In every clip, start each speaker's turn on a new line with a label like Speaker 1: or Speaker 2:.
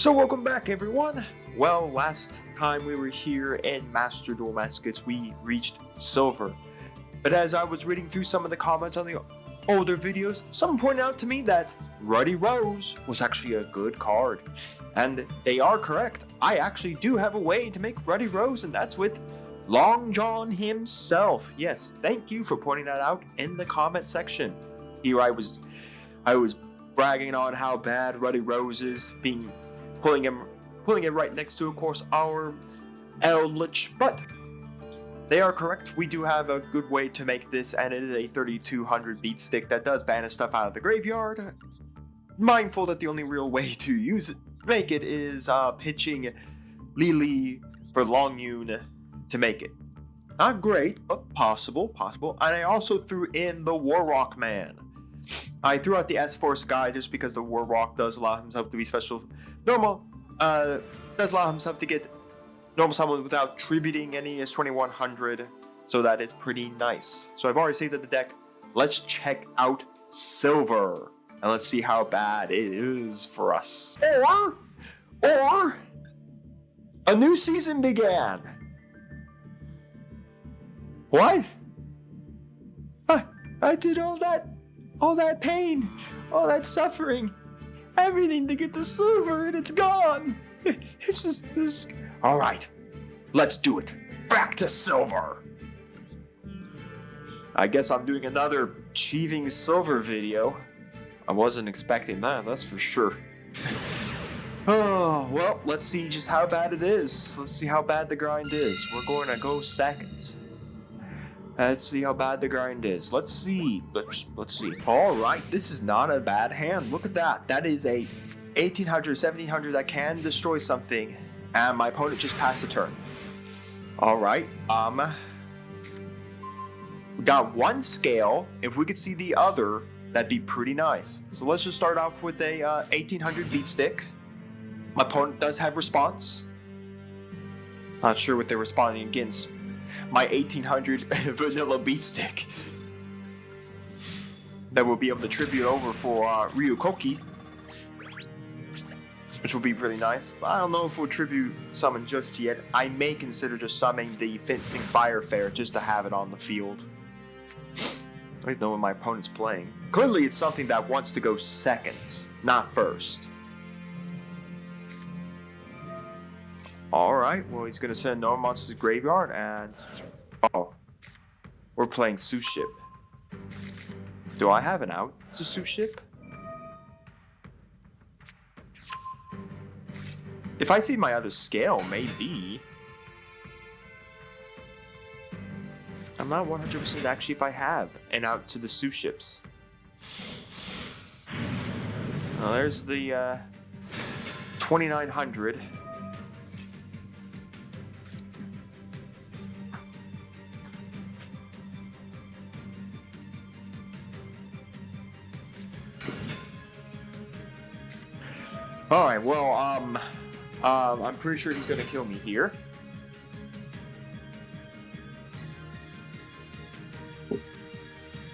Speaker 1: So welcome back, everyone. Well, last time we were here in Master Duel Masochist, we reached silver. But as I was reading through some of the comments on the older videos, someone pointed out to me that Ruddy Rose was actually a good card. And they are correct. I actually do have a way to make Ruddy Rose, and that's with Long John himself. Yes, thank you for pointing that out in the comment section. Here I was bragging on how bad Ruddy Rose is, pulling it right next to, of course, our Eldritch, but they are correct. We do have a good way to make this, and it is a 3200 beat stick that does banish stuff out of the graveyard. Mindful that the only real way to make it is pitching Lily for Long Yun to make it. Not great, but possible. And I also threw in the Warrock Man. I threw out the S-Force guy just because the Warrock does allow himself to be special. Does allow himself to get normal summon without tributing any S2100, so that is pretty nice. So I've already saved up the deck. Let's check out silver, and let's see how bad it is for us. Or a new season began. What? I did all that pain, all that suffering, everything to get to silver, and it's gone. It's just all right. Let's do it. Back to silver. I guess I'm doing another achieving silver video. I wasn't expecting that, that's for sure. Oh, well, let's see just how bad it is. Let's see how bad the grind is. We're going to go second. Let's see how bad the grind is. Let's see. Let's see. All right, this is not a bad hand. Look at that. That is a 1800, 1700 that can destroy something, and my opponent just passed a turn. All right. We got one scale. If we could see the other, that'd be pretty nice. So let's just start off with a 1800 beat stick. My opponent does have response. Not sure what they're responding against. My 1800 vanilla beat stick that will be able to tribute over for Ryukoki, which will be really nice. I don't know if we'll tribute summon just yet. I may consider just summoning the Fencing Fire Fair just to have it on the field. I don't know what my opponent's playing. Clearly it's something that wants to go second, not first. Alright, well, he's gonna send no monsters to the graveyard, and oh, we're playing Sous Ship. Do I have an out to Sous Ship? If I see my other scale, maybe. I'm not 100% actually if I have an out to the Sous Ships. Well, there's the 2900. All right, well, I'm pretty sure he's gonna kill me here.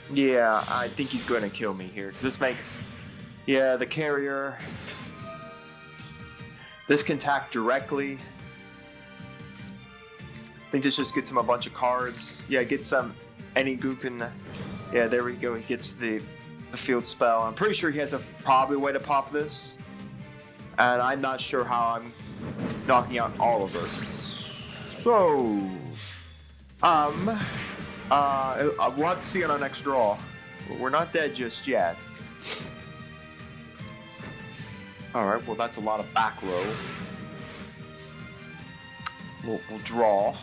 Speaker 1: Yeah, I think he's gonna kill me here, because this makes, yeah, the carrier. This can attack directly. I think this just gets him a bunch of cards. Yeah, get some, any Guken. Yeah, there we go, he gets the field spell. I'm pretty sure he has a probably way to pop this. And I'm not sure how I'm knocking out all of this. So, we'll have to see on our next draw. We're not dead just yet. Alright, well that's a lot of back row. We'll draw.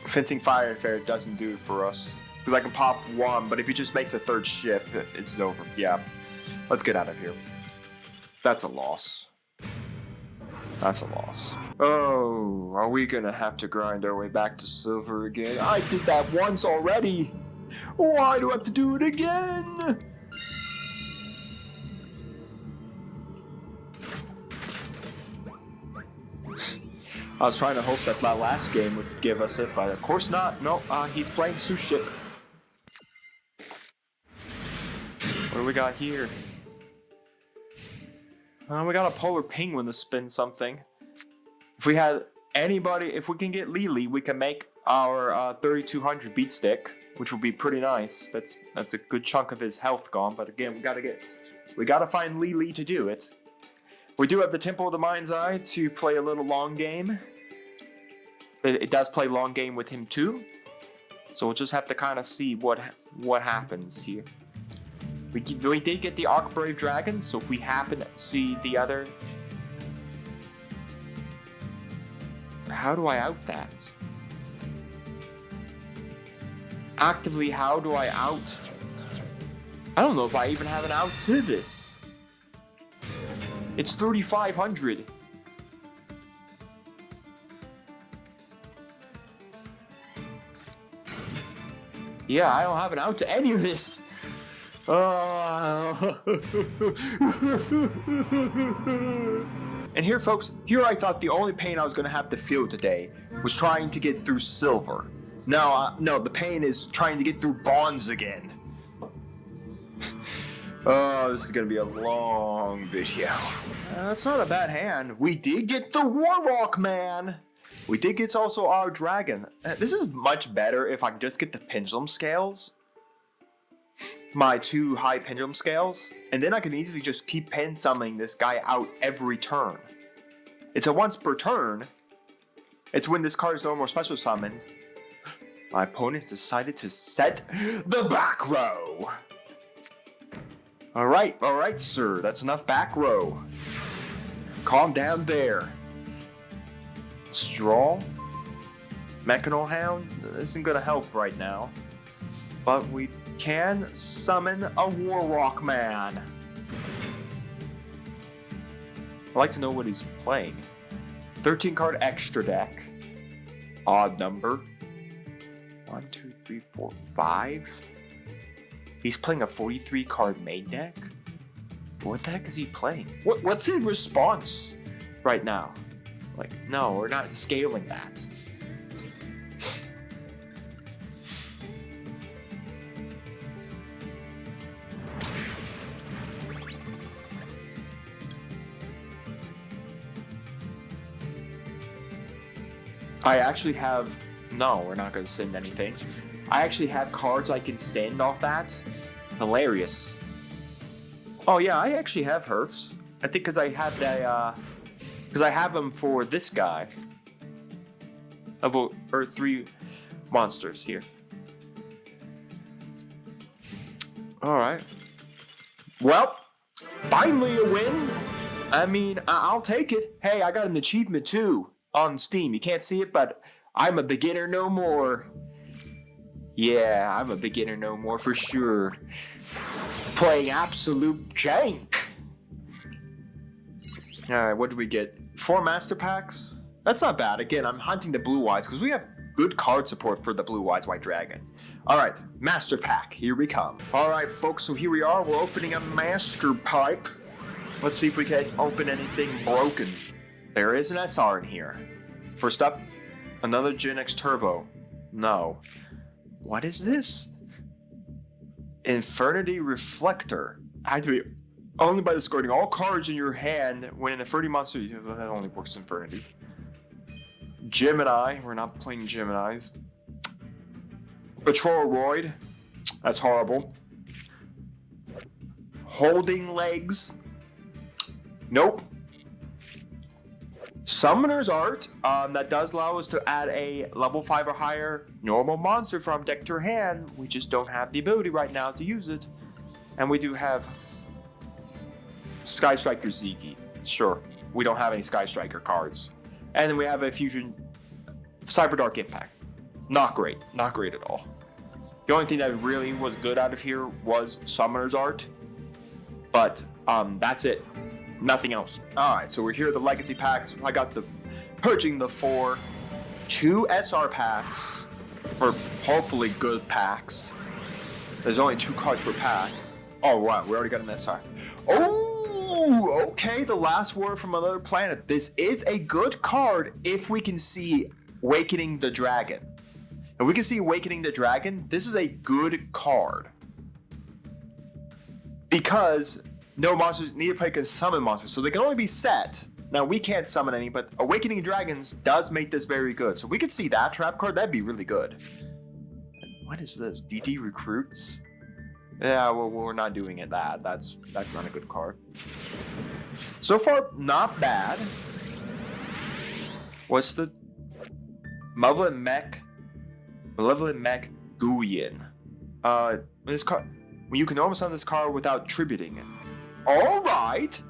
Speaker 1: Fencing Fire Fair doesn't do it for us. Because I can pop one, but if he just makes a third ship, it's over. Yeah. Let's get out of here. That's a loss. That's a loss. Oh, are we gonna have to grind our way back to silver again? I did that once already. Why do I have to do it again? I was trying to hope that last game would give us it, but of course not. No, he's playing Sous Ship. What do we got here? We got a polar penguin to spin something. If we had anybody, if we can get Lily, we can make our 3200 beat stick, which would be pretty nice. That's a good chunk of his health gone. But again, we gotta find Lily to do it. We do have the Temple of the Mind's Eye to play a little long game. It does play long game with him too. So we'll just have to kind of see what happens here. We did get the Arc Brave Dragon, so if we happen to see the other... How do I out that? Actively, how do I out? I don't know if I even have an out to this. It's 3,500. Yeah, I don't have an out to any of this. And here, folks, here I thought the only pain I was going to have to feel today was trying to get through silver. No, the pain is trying to get through bronze again. Oh, this is going to be a long video. That's not a bad hand. We did get the Warlock Man. We did get also our dragon. This is much better if I can just get the pendulum scales. My 2 high pendulum scales. And then I can easily just keep pen summoning this guy out every turn. It's a once per turn. It's when this card is no more special summoned. My opponent decided to set the back row. Alright, sir. That's enough back row. Calm down there. Let's draw. Mechanol Hound. This isn't gonna help right now. But we can summon a Warlock Man. I'd like to know what he's playing. 13 card extra deck. Odd number. 1, 2, 3, 4, 5. He's playing a 43 card main deck? What the heck is he playing? What's his response right now? Like, no, we're not scaling that. I actually have... No, we're not going to send anything. I actually have cards I can send off that. Hilarious. Oh yeah, I actually have Herfs. I think because I have that, because I have them for this guy. Or 3 monsters here. Alright. Well, finally a win. I mean, I'll take it. Hey, I got an achievement too on Steam. You can't see it, but I'm a beginner no more. Yeah, I'm a beginner no more for sure. Playing absolute jank. Alright, what do we get? 4 master packs? That's not bad. Again, I'm hunting the blue eyes because we have good card support for the blue eyes white dragon. Alright, master pack. Here we come. Alright, folks, so here we are. We're opening a master pack. Let's see if we can open anything broken. There is an SR in here. First up, another Gen X Turbo. No. What is this? Infernity Reflector. Activate only by discarding all cards in your hand when an Infernity monster... That only works Infernity. Gemini. We're not playing Geminis. Patrolroid. That's horrible. Holding Legs. Nope. Summoner's Art, that does allow us to add a level 5 or higher normal monster from deck to hand. We just don't have the ability right now to use it. And we do have Sky Striker Ziki. Sure, we don't have any Sky Striker cards. And then we have a Fusion Cyber Dark Impact. Not great at all. The only thing that really was good out of here was Summoner's Art. But that's it. Nothing else. Alright, so we're here at the Legacy packs. I got the purging the 4, 2 SR packs, or hopefully good packs. There's only 2 cards per pack. Oh wow, we already got an SR. Oh, okay, the last word from another planet. This is a good card if we can see Awakening the Dragon. If we can see Awakening the Dragon, this is a good card. Because no monsters need to play can summon monsters, so they can only be set. Now we can't summon any, but Awakening Dragons does make this very good. So we could see that trap card, that'd be really good. What is this? DD Recruits? Yeah, well, we're not doing it that. That's not a good card. So far, not bad. What's the Malevolent Mech Guyan? This card, when you can normal summon this card without tributing it. Alright!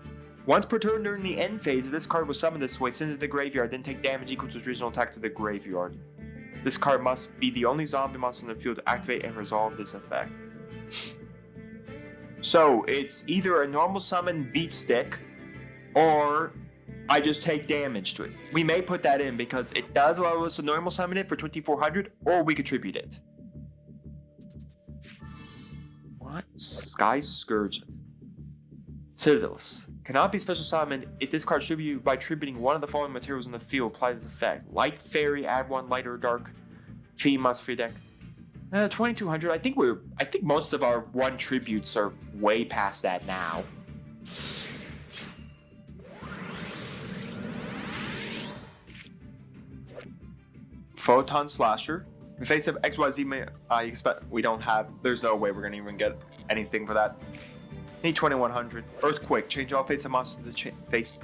Speaker 1: Once per turn during the end phase, if this card was summoned this way, send it to the graveyard, then take damage equal to its original attack to the graveyard. This card must be the only zombie monster in the field to activate and resolve this effect. So, it's either a normal summon beat stick, or I just take damage to it. We may put that in because it does allow us to normal summon it for 2400, or we could tribute it. What? Sky Scourge. Citadels. Cannot be special summoned if this card tributed by tributing one of the following materials in the field. Apply this effect. Light Fairy, add 1 light or dark. Fiend monster free deck. 2200. I think most of our 1 tributes are way past that now. Photon Slasher. In face of XYZ, you expect we don't have. There's no way we're gonna even get anything for that. Need 2100. Earthquake. Change all face of monsters to face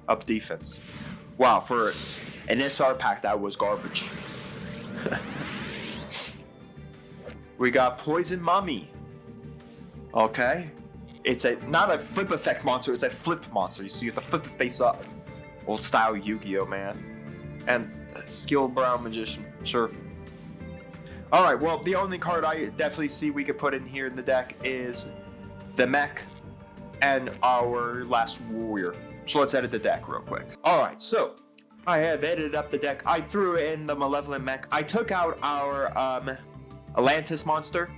Speaker 1: up defense. Wow, for an SR pack that was garbage. We got Poison Mummy. Okay. It's not a flip effect monster, it's a flip monster. So you have to flip the face up. Old style Yu-Gi-Oh, man. And Skilled Brown Magician. Sure. Alright, well, the only card I definitely see we could put in here in the deck is the mech and our last warrior. So let's edit the deck real quick. Alright, so I have edited up the deck. I threw in the Malevolent Mech. I took out our Atlantis monster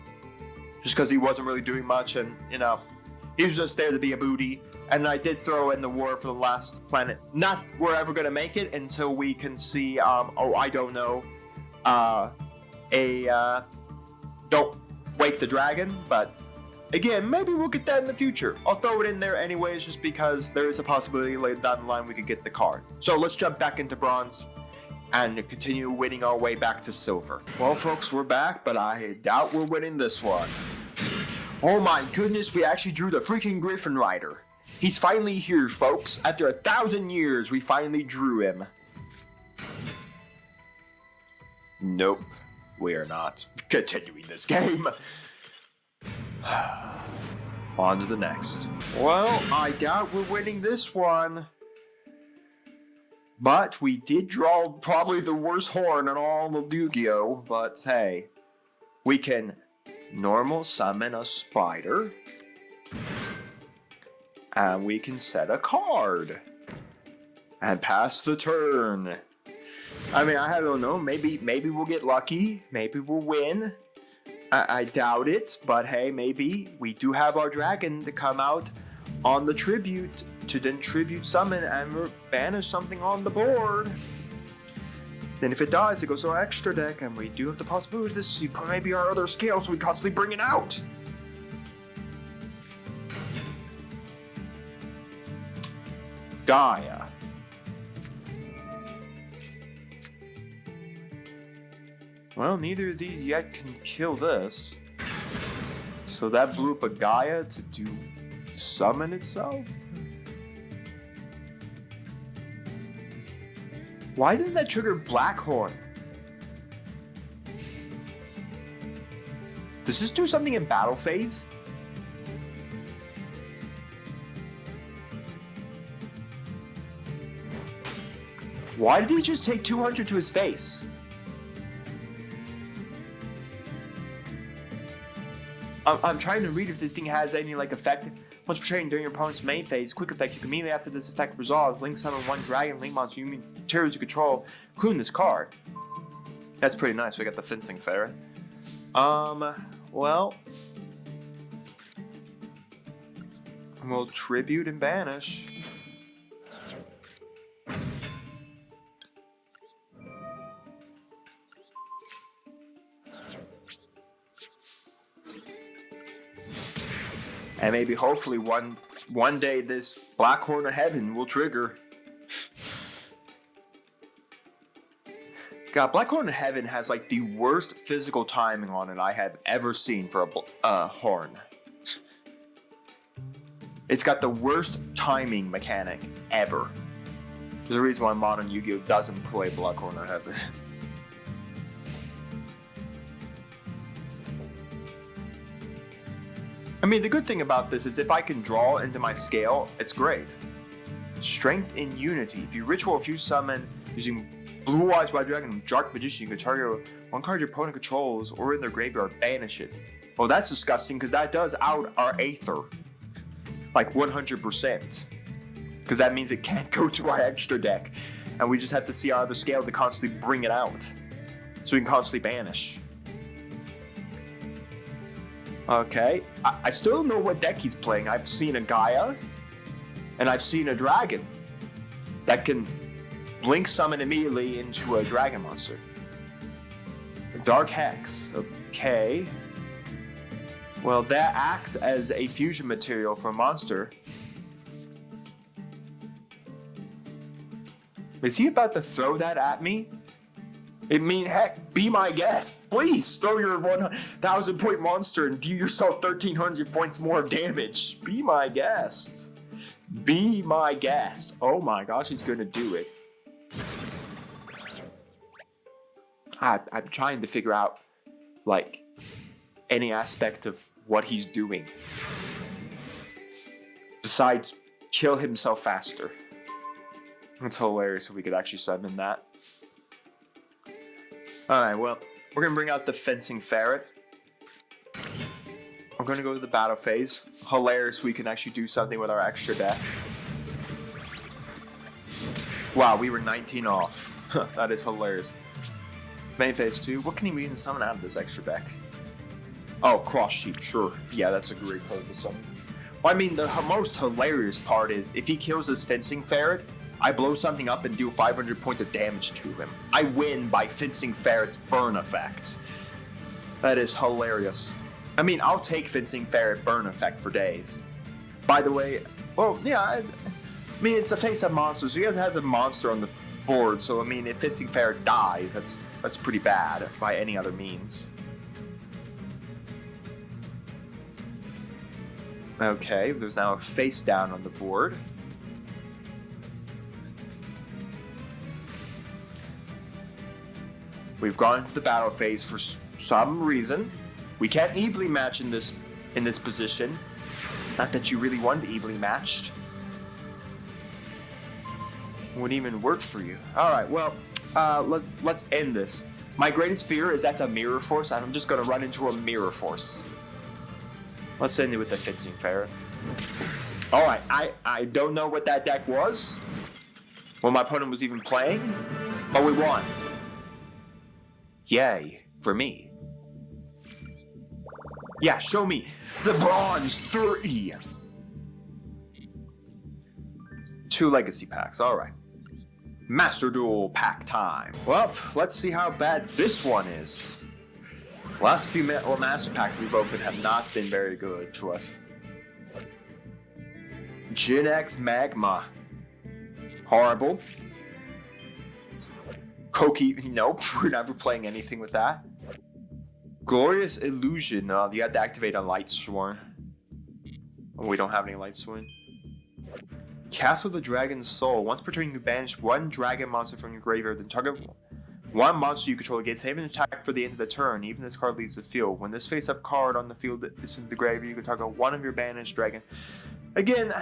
Speaker 1: just because he wasn't really doing much, and you know, he was just there to be a booty. And I did throw in the War for the Last Planet. Not we're ever gonna make it until we can see I don't know, Don't Wake the Dragon, but again, maybe we'll get that in the future. I'll throw it in there anyways, just because there is a possibility later down the line we could get the card. So let's jump back into bronze and continue winning our way back to silver. Well, folks, we're back, but I doubt we're winning this one. Oh my goodness, we actually drew the freaking Griffin Rider. He's finally here, folks. After 1,000 years, we finally drew him. Nope, we are not continuing this game. On to the next. Well, I doubt we're winning this one. But we did draw probably the worst horn in all of Yu-Gi-Oh! But hey, we can normal summon a spider. And we can set a card. And pass the turn. I mean, I don't know. Maybe we'll get lucky. Maybe we'll win. I doubt it, but hey, maybe we do have our dragon to come out on the tribute to then tribute summon and banish something on the board. Then if it dies, it goes to our extra deck, and we do have the possibility of this maybe our other scale, so we constantly bring it out. Gaia. Well, neither of these yet can kill this. So that blew up a Gaia to summon itself? Why doesn't that trigger Blackhorn? Does this do something in battle phase? Why did he just take 200 to his face? I'm trying to read if this thing has any like effect. Once portraying during your opponent's main phase, quick effect, you can immediately after this effect resolves, link summon 1 dragon, link monster, you materials you control, including this card. That's pretty nice. We got the fencing ferret. Well, we'll tribute and banish. And maybe hopefully one one day this Black Horn of Heaven will trigger. God, Black Horn of Heaven has like the worst physical timing on it I have ever seen for a horn. It's got the worst timing mechanic ever. There's a reason why modern YuGiOh doesn't play Black Horn of Heaven. I mean, the good thing about this is if I can draw into my scale, it's great. Strength in Unity. If you ritual a few summon using Blue Eyes White Dragon and Dark Magician, you can target one card your opponent controls or in their graveyard, banish it. Well, that's disgusting because that does out our Aether. Like 100%. Because that means it can't go to our extra deck. And we just have to see our other scale to constantly bring it out. So we can constantly banish. Okay, I still don't know what deck he's playing. I've seen a Gaia, and I've seen a dragon that can blink summon immediately into a dragon monster. Dark Hex, okay. Well, that acts as a fusion material for a monster. Is he about to throw that at me? I mean, heck, be my guest. Please throw your 1,000 point monster and do yourself 1,300 points more damage. Be my guest. Be my guest. Oh my gosh, he's gonna do it. I'm trying to figure out, like, any aspect of what he's doing. Besides, kill himself faster. It's hilarious if we could actually summon that. Alright, well, we're going to bring out the Fencing Ferret. We're going to go to the battle phase. Hilarious, we can actually do something with our extra deck. Wow, we were 19 off. That is hilarious. Main phase 2, what can he even summon out of this extra deck? Oh, Cross Sheep, sure. Yeah, that's a great card to summon. Well, I mean, the most hilarious part is, if he kills this Fencing Ferret, I blow something up and do 500 points of damage to him. I win by Fencing Ferret's burn effect. That is hilarious. I mean, I'll take Fencing Ferret burn effect for days. By the way, well, yeah, I mean, it's a face-up monster, so he has a monster on the board, so I mean, if Fencing Ferret dies, that's pretty bad by any other means. Okay, there's now a face down on the board. We've gone into the battle phase for some reason. We can't evenly match in this position. Not that you really want to evenly matched. Wouldn't even work for you. All right, well, let's end this. My greatest fear is that's a mirror force, and I'm just gonna run into a mirror force. Let's end it with the Fencing Ferret. All right, I don't know what that deck was, what my opponent was even playing, but we won. Yay, for me. Yeah, show me the bronze 3. 2 legacy packs, all right. Master Duel pack time. Well, let's see how bad this one is. Last few master packs we've opened have not been very good to us. Gen X Magma. Horrible. Koki, nope, we're never playing anything with that. Glorious Illusion, you have to activate a Light Sworn. Oh, we don't have any Light Sworn. Castle the Dragon's Soul. Once per turn, you banish one dragon monster from your graveyard, then target one monster you control gets hit and attack for the end of the turn, even if this card leaves the field. When this face-up card on the field is in the graveyard, you can target one of your banished dragon. Again,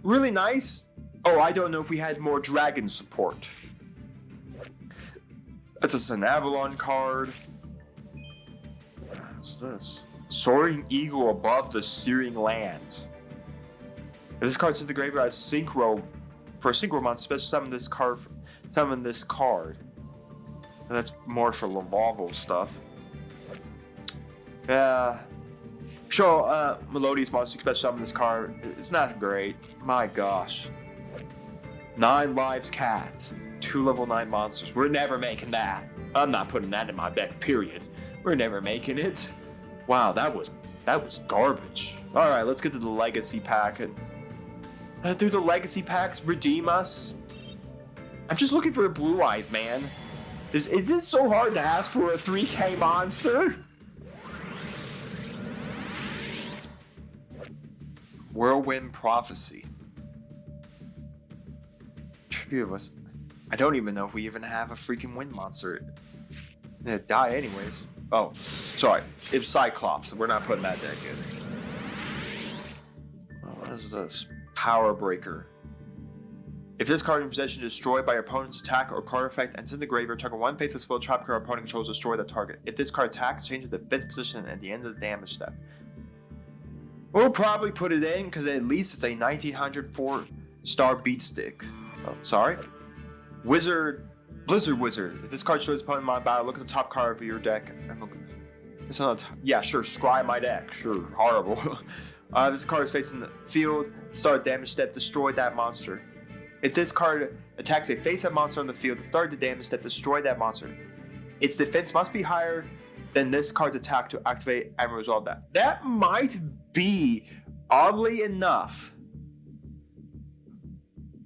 Speaker 1: really nice. Oh, I don't know if we had more dragon support. That's an Avalon card. What's this? Soaring Eagle above the Searing Lands. If this card's in the graveyard as synchro for a synchro monster, special summon this card. Summon this card. And that's more for Lavalval stuff. Yeah. Sure, Melodious monster, special summon this card. It's not great. My gosh. 9 Lives Cat. 2 level 9 monsters. We're never making that. I'm not putting that in my deck, period. We're never making it. Wow, that was garbage. Alright, let's get to the Legacy pack. And through the legacy packs redeem us. I'm just looking for blue eyes, man. Is it so hard to ask for a 3K monster? Whirlwind Prophecy. Tribute of us. I don't even know if we even have a freaking wind monster. It'd die anyways. Oh, sorry. It's Cyclops. We're not putting that deck in. What is this? Power Breaker. If this card in possession is destroyed by your opponent's attack or card effect and send the graveyard, target one face of spell trap card opponent controls, destroy the target. If this card attacks, change the 5th position at the end of the damage step. We'll probably put it in because at least it's a 1900 4-star beat stick. Oh, sorry. Blizzard Wizard. If this card shows opponent in my battle, look at the top card of your deck. It's not. Yeah, sure. Scry my deck. Sure. Horrible. This card is facing the field. Start damage step. Destroy that monster. If this card attacks a face-up monster on the field, start the damage step. Destroy that monster. Its defense must be higher than this card's attack to activate and resolve that. That might be, oddly enough,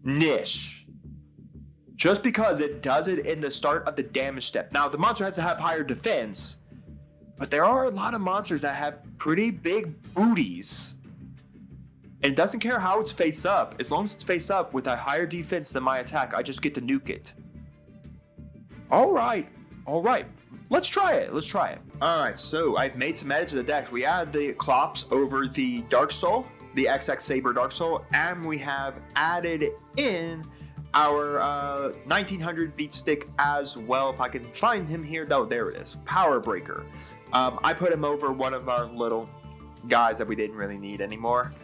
Speaker 1: niche. Just because it does it in the start of the damage step. Now, the monster has to have higher defense, but there are a lot of monsters that have pretty big booties. And it doesn't care how it's face up. As long as it's face up with a higher defense than my attack, I just get to nuke it. All right. Let's try it. All right, so I've made some edits to the deck. We added the Clops over the Dark Soul, the XX Saber Dark Soul, and we have added in our 1900 beat stick as well. If I can find him here. Oh, there it is. Power Breaker. I put him over one of our little guys that we didn't really need anymore.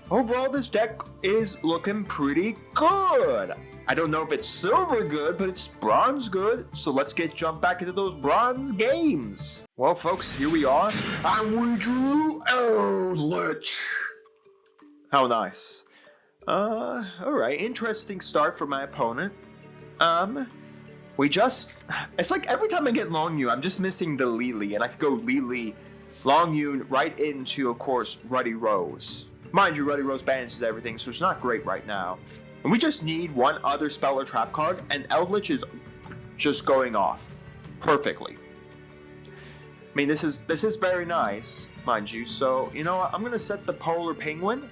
Speaker 1: Overall, this deck is looking pretty good. I don't know if it's silver good, but it's bronze good. So let's jump back into those bronze games. Well, folks, here we are. And we drew Eldritch. How nice. All right, interesting start for my opponent. It's like every time I get Long Yu, I'm just missing the Lily, and I could go Lily, Long Yu right into, of course, Ruddy Rose. Mind you, Ruddy Rose banishes everything, so it's not great right now. And we just need one other spell or trap card, and Eldritch is just going off perfectly. I mean, this is very nice, mind you. So, you know what? I'm gonna set the Polar Penguin,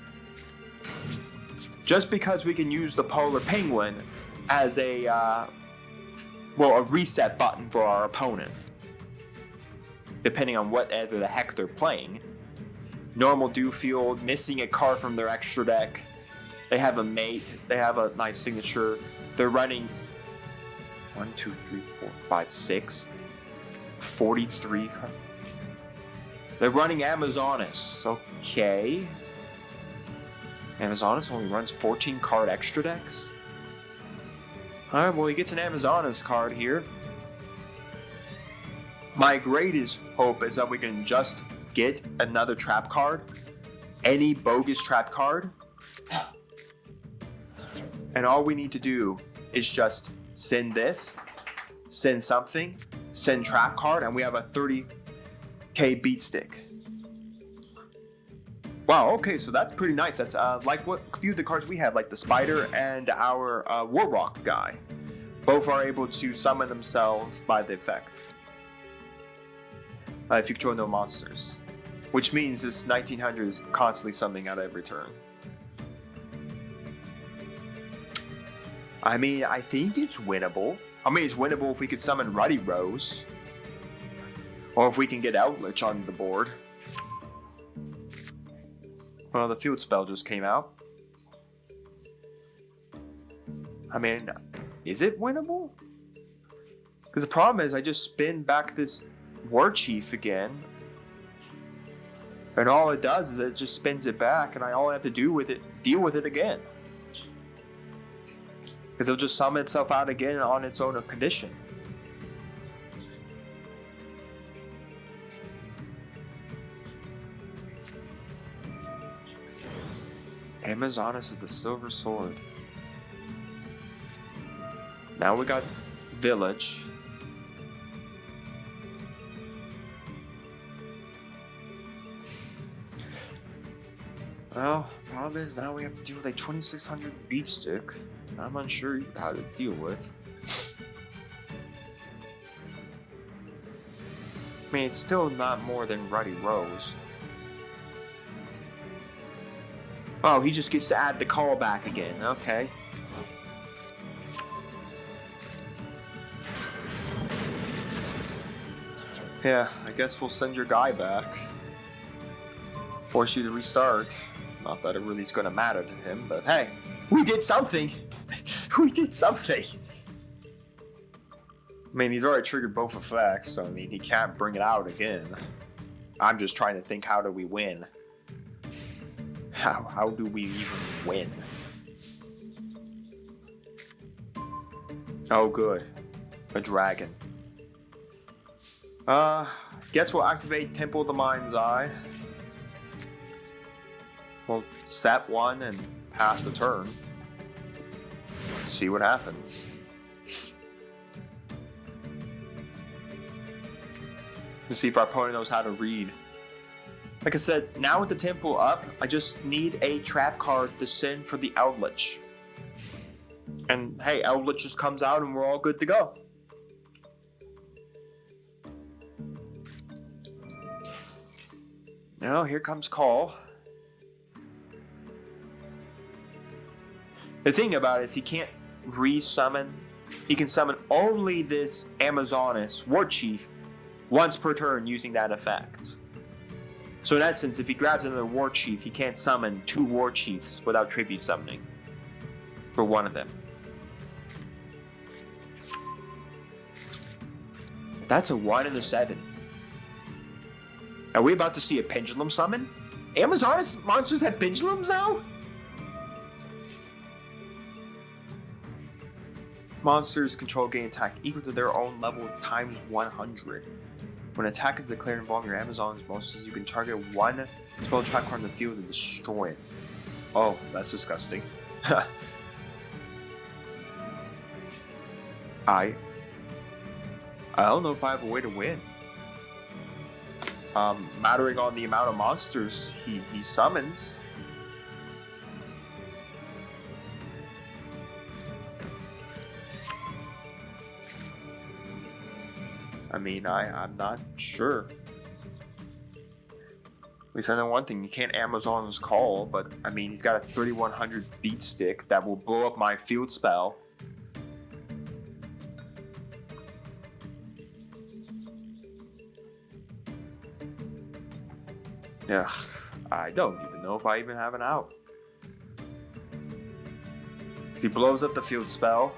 Speaker 1: just because we can use the Polar Penguin as a reset button for our opponent, depending on whatever the heck they're playing. Normal Dew Field, missing a card from their extra deck. They have a mate. They have a nice signature. They're running 1, 2, 3, 4, 5, 6, 43 cards. They're running Amazonas. Okay. Amazonas only runs 14 card extra decks. Alright, well, he gets an Amazonas card here. My greatest hope is that we can just get another trap card. Any bogus trap card. And all we need to do is just send this, send something, send trap card, and we have a 30k beat stick. Wow, okay, so that's pretty nice. That's like what few of the cards we have, like the Spider and our Warrock guy. Both are able to summon themselves by the effect. If you control no monsters. Which means this 1900 is constantly summoning out every turn. I mean, I think it's winnable. I mean, it's winnable if we could summon Ruddy Rose. Or if we can get Eldritch on the board. Well, the field spell just came out. I mean, is it winnable? Because the problem is I just spin back this War Chief again. And all it does is it just spins it back, and all I have to do with it, deal with it again. Because it'll just summon itself out again on its own condition. Amazonas is the Silver Sword. Now we got Village. Well, Problem is, now we have to deal with a 2600 beat stick. I'm unsure how to deal with. I mean, it's still not more than Ruddy Rose. Oh, he just gets to add the call back again. Okay. Yeah, I guess we'll send your guy back. Force you to restart. Not that it really is going to matter to him, but hey, we did something. We did something. I mean, he's already triggered both effects, so I mean, he can't bring it out again. I'm just trying to think, how do we win? How do we even win? Oh, good. A dragon. Guess we'll activate Temple of the Mind's Eye. We'll set one and pass the turn. See what happens. Let's see if our opponent knows how to read. Like I said, now with the temple up, I just need a trap card to send for the Eldritch. And hey, Eldritch just comes out and we're all good to go. Now, here comes Call. The thing about it is he can't re-summon. He can summon only this Amazoness War Chief once per turn using that effect. So in essence, if he grabs another War Chief, he can't summon 2 War Chiefs without tribute summoning for one of them. That's a 1 and a 7. Are we about to see a pendulum summon? Amazoness monsters have pendulums now? Monsters control gain attack equal to their own level times 100. When an attack is declared involving your Amazon's monsters, you can target one spell trap card in the field and destroy it. Oh, that's disgusting. I don't know if I have a way to win. Mattering on the amount of monsters he summons. I mean, I'm not sure. At least I know one thing, you can't Amazon's Call, but I mean, he's got a 3100 beat stick that will blow up my field spell. Yeah, I don't even know if I even have an out. So he blows up the field spell.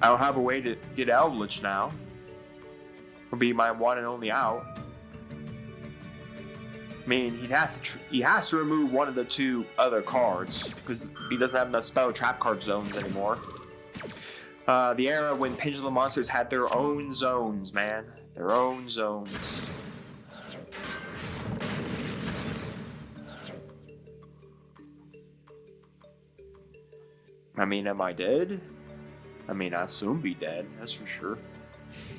Speaker 1: I don't have a way to get Eldritch now. It'll be my one and only out. I mean, he has to remove one of the 2 other cards because he doesn't have enough spell trap card zones anymore. The era when pendulum monsters had their own zones, man. Their own zones. I mean, am I dead? I mean, I'll soon be dead, that's for sure.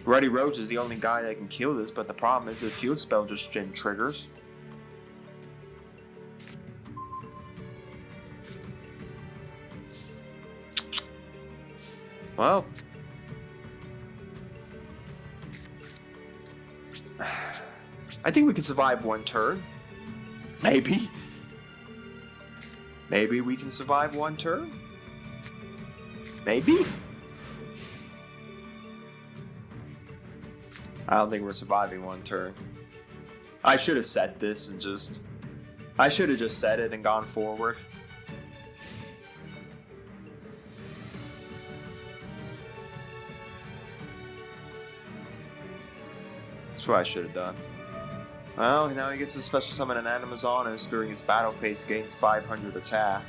Speaker 1: Ruddy Rose is the only guy that can kill this, but the problem is the field spell just gen triggers. Well, I think we can survive one turn. Maybe. Maybe we can survive one turn. Maybe. I don't think we're surviving one turn. I should have set this and just... I should have just set it and gone forward. That's what I should have done. Well, now he gets to special summon an Amazoness during his battle phase, gains 500 attack.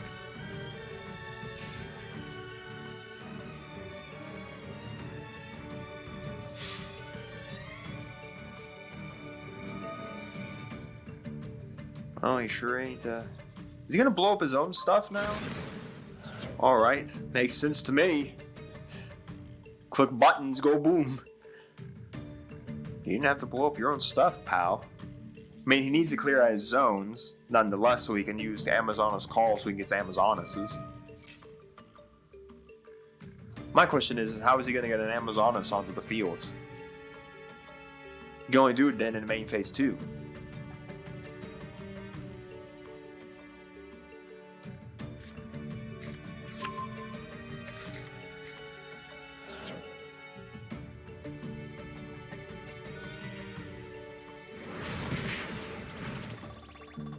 Speaker 1: Oh, he sure ain't, Is he gonna blow up his own stuff now? Alright, makes sense to me. Click buttons, go boom. You didn't have to blow up your own stuff, pal. I mean, he needs to clear out his zones, nonetheless, so he can use the Amazonas call so he gets Amazonases. My question is how is he going to get an Amazonas onto the field? You can only do it then in the main phase 2.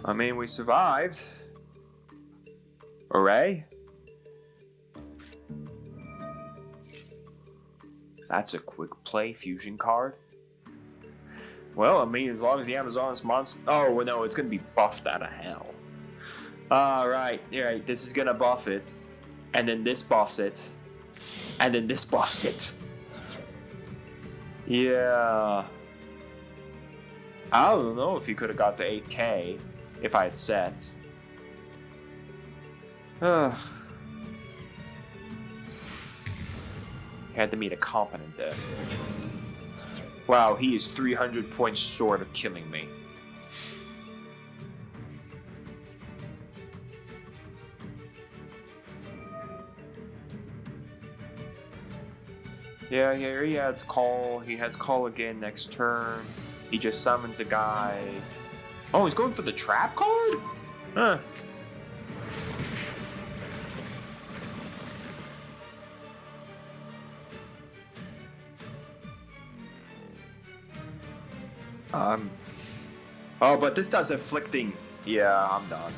Speaker 1: I mean, we survived. Hooray. That's a quick play fusion card. Well, I mean, as long as the Amazon's monster... Oh, well, no, it's going to be buffed out of hell. Alright, this is going to buff it. And then this buffs it. And then this buffs it. Yeah. I don't know if you could have got to 8k if I had set. Had to meet a competent deck. Wow, he is 300 points short of killing me. Yeah, here he has call. He has call again next turn. He just summons a guy. Oh, he's going for the trap card? Huh. Oh, but this does afflicting. Yeah, I'm done.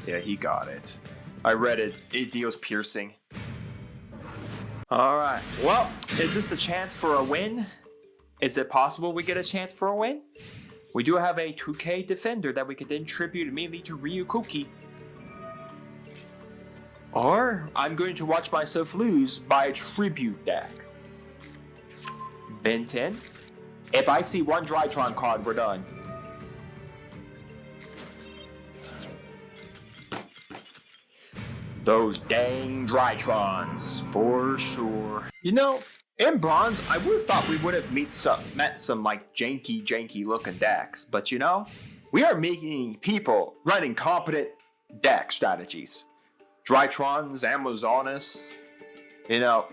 Speaker 1: Yeah, he got it. I read it. It deals piercing. Alright. Well, is this a chance for a win? Is it possible we get a chance for a win? We do have a 2k defender that we could then tribute immediately to Ryukuki. Or I'm going to watch myself lose by a tribute deck. Ben 10. If I see one Drytron card, we're done. Those dang Drytrons, for sure. You know, in Bronze, I would have thought we would have met some like janky looking decks, but you know, we are making people running competent deck strategies. Drytrons, Amazonas, you know,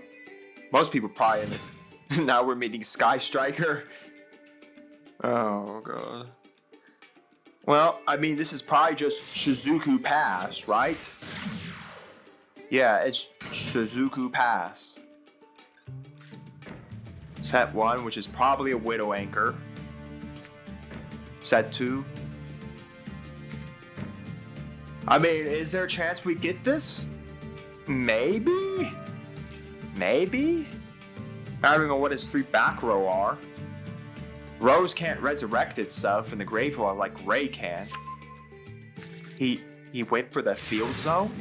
Speaker 1: most people probably in this. Now we're meeting Sky Striker. Oh god. Well, I mean, this is probably just Shizuku Pass, right? Yeah, it's Shizuku Pass. Set 1, which is probably a Widow Anchor. Set 2. I mean, is there a chance we get this? Maybe? Maybe? I don't know what his 3 back row are. Rose can't resurrect itself in the graveyard like Ray can. He went for the field zone?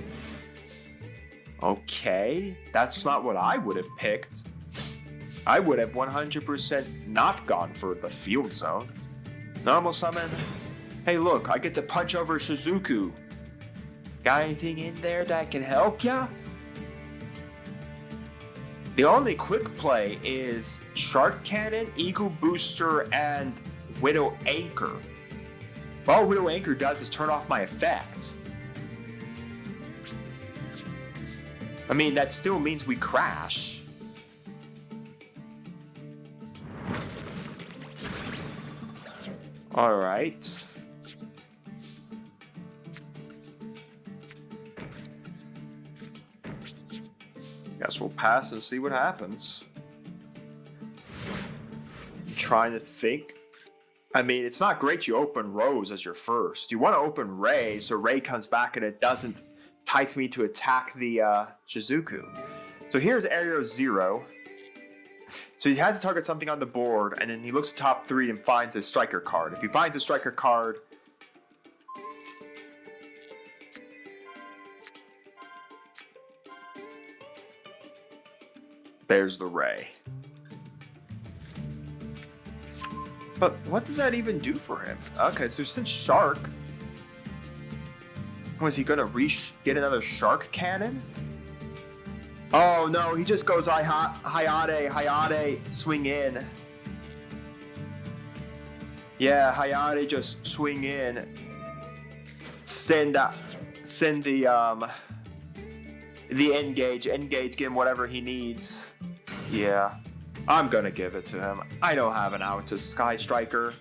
Speaker 1: Okay, that's not what I would have picked. I would have 100% not gone for the field zone. Normal summon. Hey look, I get to punch over Shizuku. Got anything in there that can help ya? The only quick play is Shark Cannon, Eagle Booster, and Widow Anchor. All Widow Anchor does is turn off my effect. I mean, that still means we crash. Alright. Guess we'll pass and see what happens. I'm trying to think. I mean, it's not great you open Rose as your first. You want to open Ray, so Ray comes back and it doesn't entice me to attack the Shizuku. So here's Area 0. So he has to target something on the board, and then he looks at top 3 and finds a striker card. If he finds a striker card, there's the Ray. But what does that even do for him? Okay, so since Shark, was he gonna get another Shark Cannon? Oh no, he just goes Hayate, swing in. Yeah, Hayate just swing in, send the engage, give him whatever he needs. Yeah, I'm gonna give it to him. I don't have an out to Sky Striker.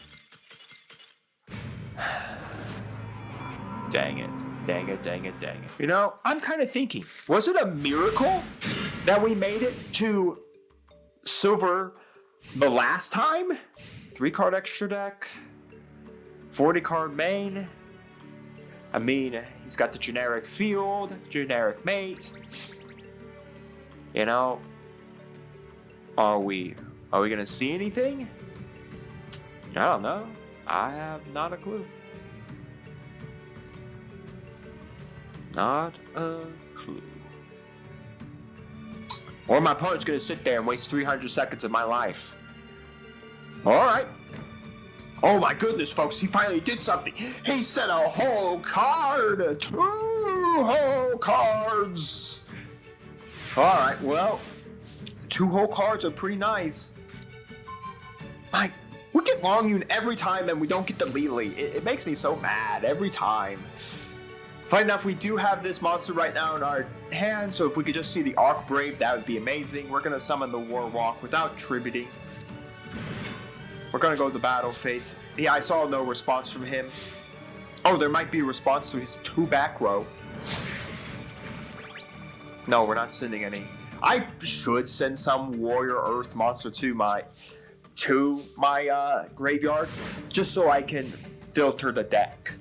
Speaker 1: Dang it. You know, I'm kind of thinking, was it a miracle that we made it to silver the last time? 3-card extra deck, 40-card main. I mean, he's got the generic field, generic mate. You know, are we gonna see anything? I don't know. I have not a clue. Not a clue. Or my opponent's gonna sit there and waste 300 seconds of my life. Alright. Oh my goodness, folks, he finally did something. He sent a whole card! 2 whole cards! Alright, well, 2 whole cards are pretty nice. We get Long Yun every time and we don't get the Lily. It makes me so mad every time. Funny enough, we do have this monster right now in our hand, so if we could just see the Arc Brave, that would be amazing. We're going to summon the Warwalk without tributing. We're going to go to the battle phase. Yeah, I saw no response from him. Oh, there might be a response to his 2 back row. No, we're not sending any. I should send some Warrior Earth monster to my graveyard, just so I can filter the deck.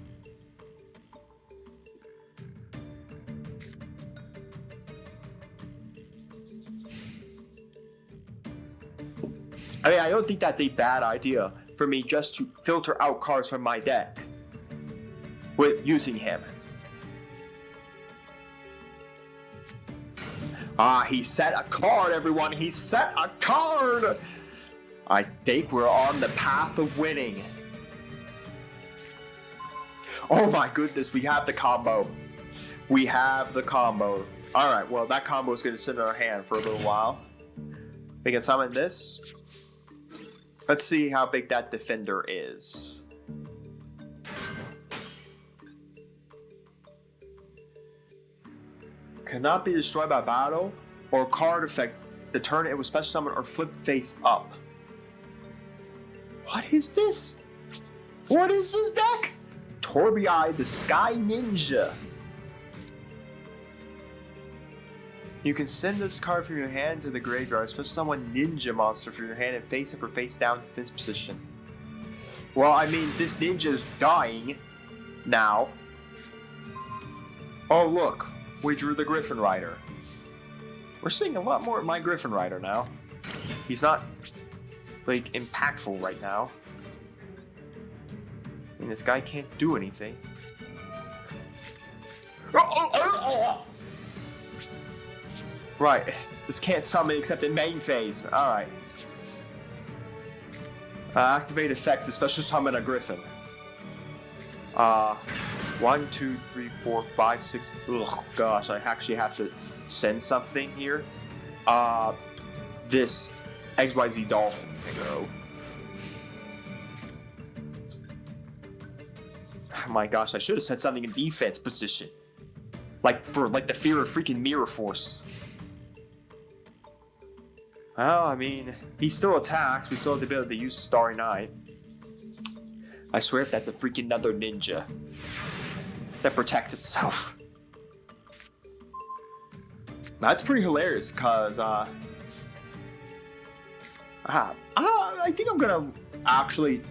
Speaker 1: I mean, I don't think that's a bad idea for me just to filter out cards from my deck with using him. He set a card, everyone. He set a card. I think we're on the path of winning. Oh my goodness, we have the combo. We have the combo. All right, well, that combo is going to sit in our hand for a little while. We can summon this. Let's see how big that defender is. Cannot be destroyed by battle or card effect the turn it was special summoned or flip face up. What is this? What is this deck? Torbjorn, the Sky Ninja. You can send this card from your hand to the graveyard, special summon ninja monster from your hand and face up or face down defense position. Well, I mean, this ninja is dying now. Oh, look, we drew the Griffin Rider. We're seeing a lot more of my Griffin Rider now. He's not, like, impactful right now. And this guy can't do anything. Right, this can't summon except in main phase. Alright. Activate effect to special summon a Griffin. 1, 2, 3, 4, 5, 6. Ugh, gosh, I actually have to send something here. This XYZ Dolphin. Go. Oh my gosh, I should have sent something in defense position. Like the fear of freaking Mirror Force. Well, I mean, he still attacks. We still have the ability to use Starry Night. I swear if that's a freaking another ninja that protects itself. That's pretty hilarious, because, I think I'm gonna actually...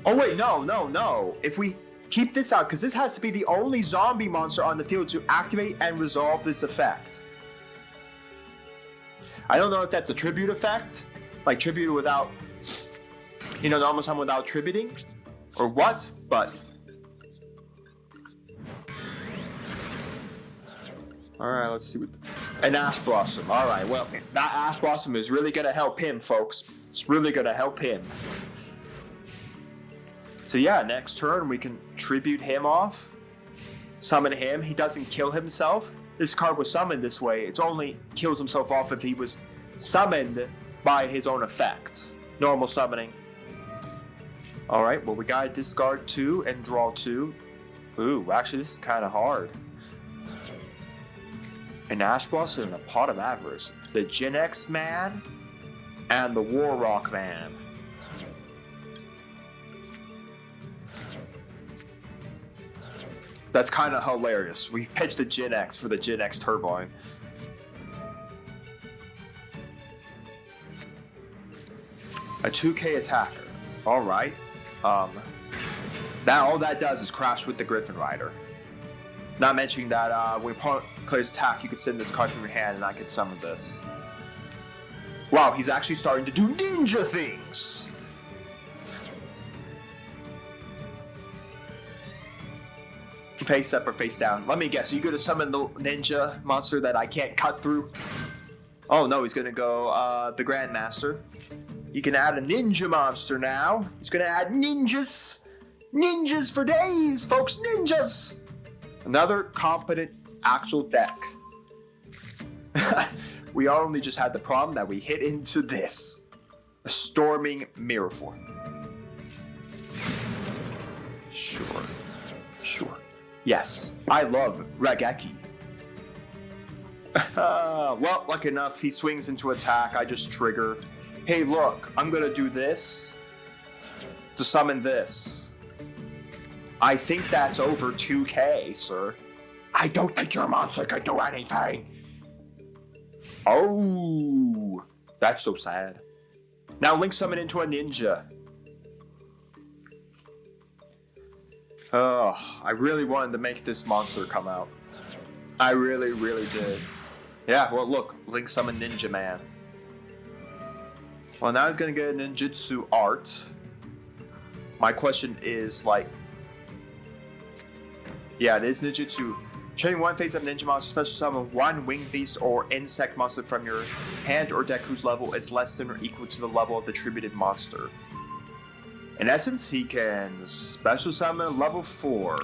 Speaker 1: Oh wait, no. If we keep this out, because this has to be the only zombie monster on the field to activate and resolve this effect. I don't know if that's a tribute effect, like tribute without, you know, normal summon without tributing, or what, but... Alright, let's see what... An Ash Blossom. Alright, well, that Ash Blossom is really gonna help him, folks. It's really gonna help him. So yeah, next turn we can tribute him off, summon him. He doesn't kill himself. This card was summoned this way. It only kills himself off if he was summoned by his own effect. Normal summoning. Alright, well we gotta discard 2 and draw 2. Ooh, actually this is kind of hard. An Ash Blossom and a Pot of Avarice. The Gen X Man and the War Rock Man. That's kind of hilarious. We pitched a Gen X for the Gen X Turbine. A 2K attacker. Alright. All that does is crash with the Griffin Rider. Not mentioning that when opponent plays attack, you can send this card from your hand and I can summon this. Wow, he's actually starting to do ninja things! Face up or face down. Let me guess, are you gonna summon the ninja monster that I can't cut through? Oh no, he's gonna go the Grandmaster. You can add a ninja monster now. He's gonna add ninjas. Ninjas for days, folks, ninjas! Another competent actual deck. We only just had the problem that we hit into this. A Storming Mirror Form. Sure. Yes, I love Raigeki. Well, lucky enough, he swings into attack. I just trigger. Hey, look, I'm gonna do this to summon this. I think that's over 2K, sir. I don't think your monster can do anything. Oh, that's so sad. Now link summon into a ninja. I really wanted to make this monster come out. I really, really did. Yeah, well look, link summon Ninja Man. Well, now he's gonna get a ninjutsu art. My question is, like... Yeah, it is ninjutsu. Training one face-up ninja monster, special summon one winged beast or insect monster from your hand or deck whose level is less than or equal to the level of the attributed monster. In essence, he can special summon level 4.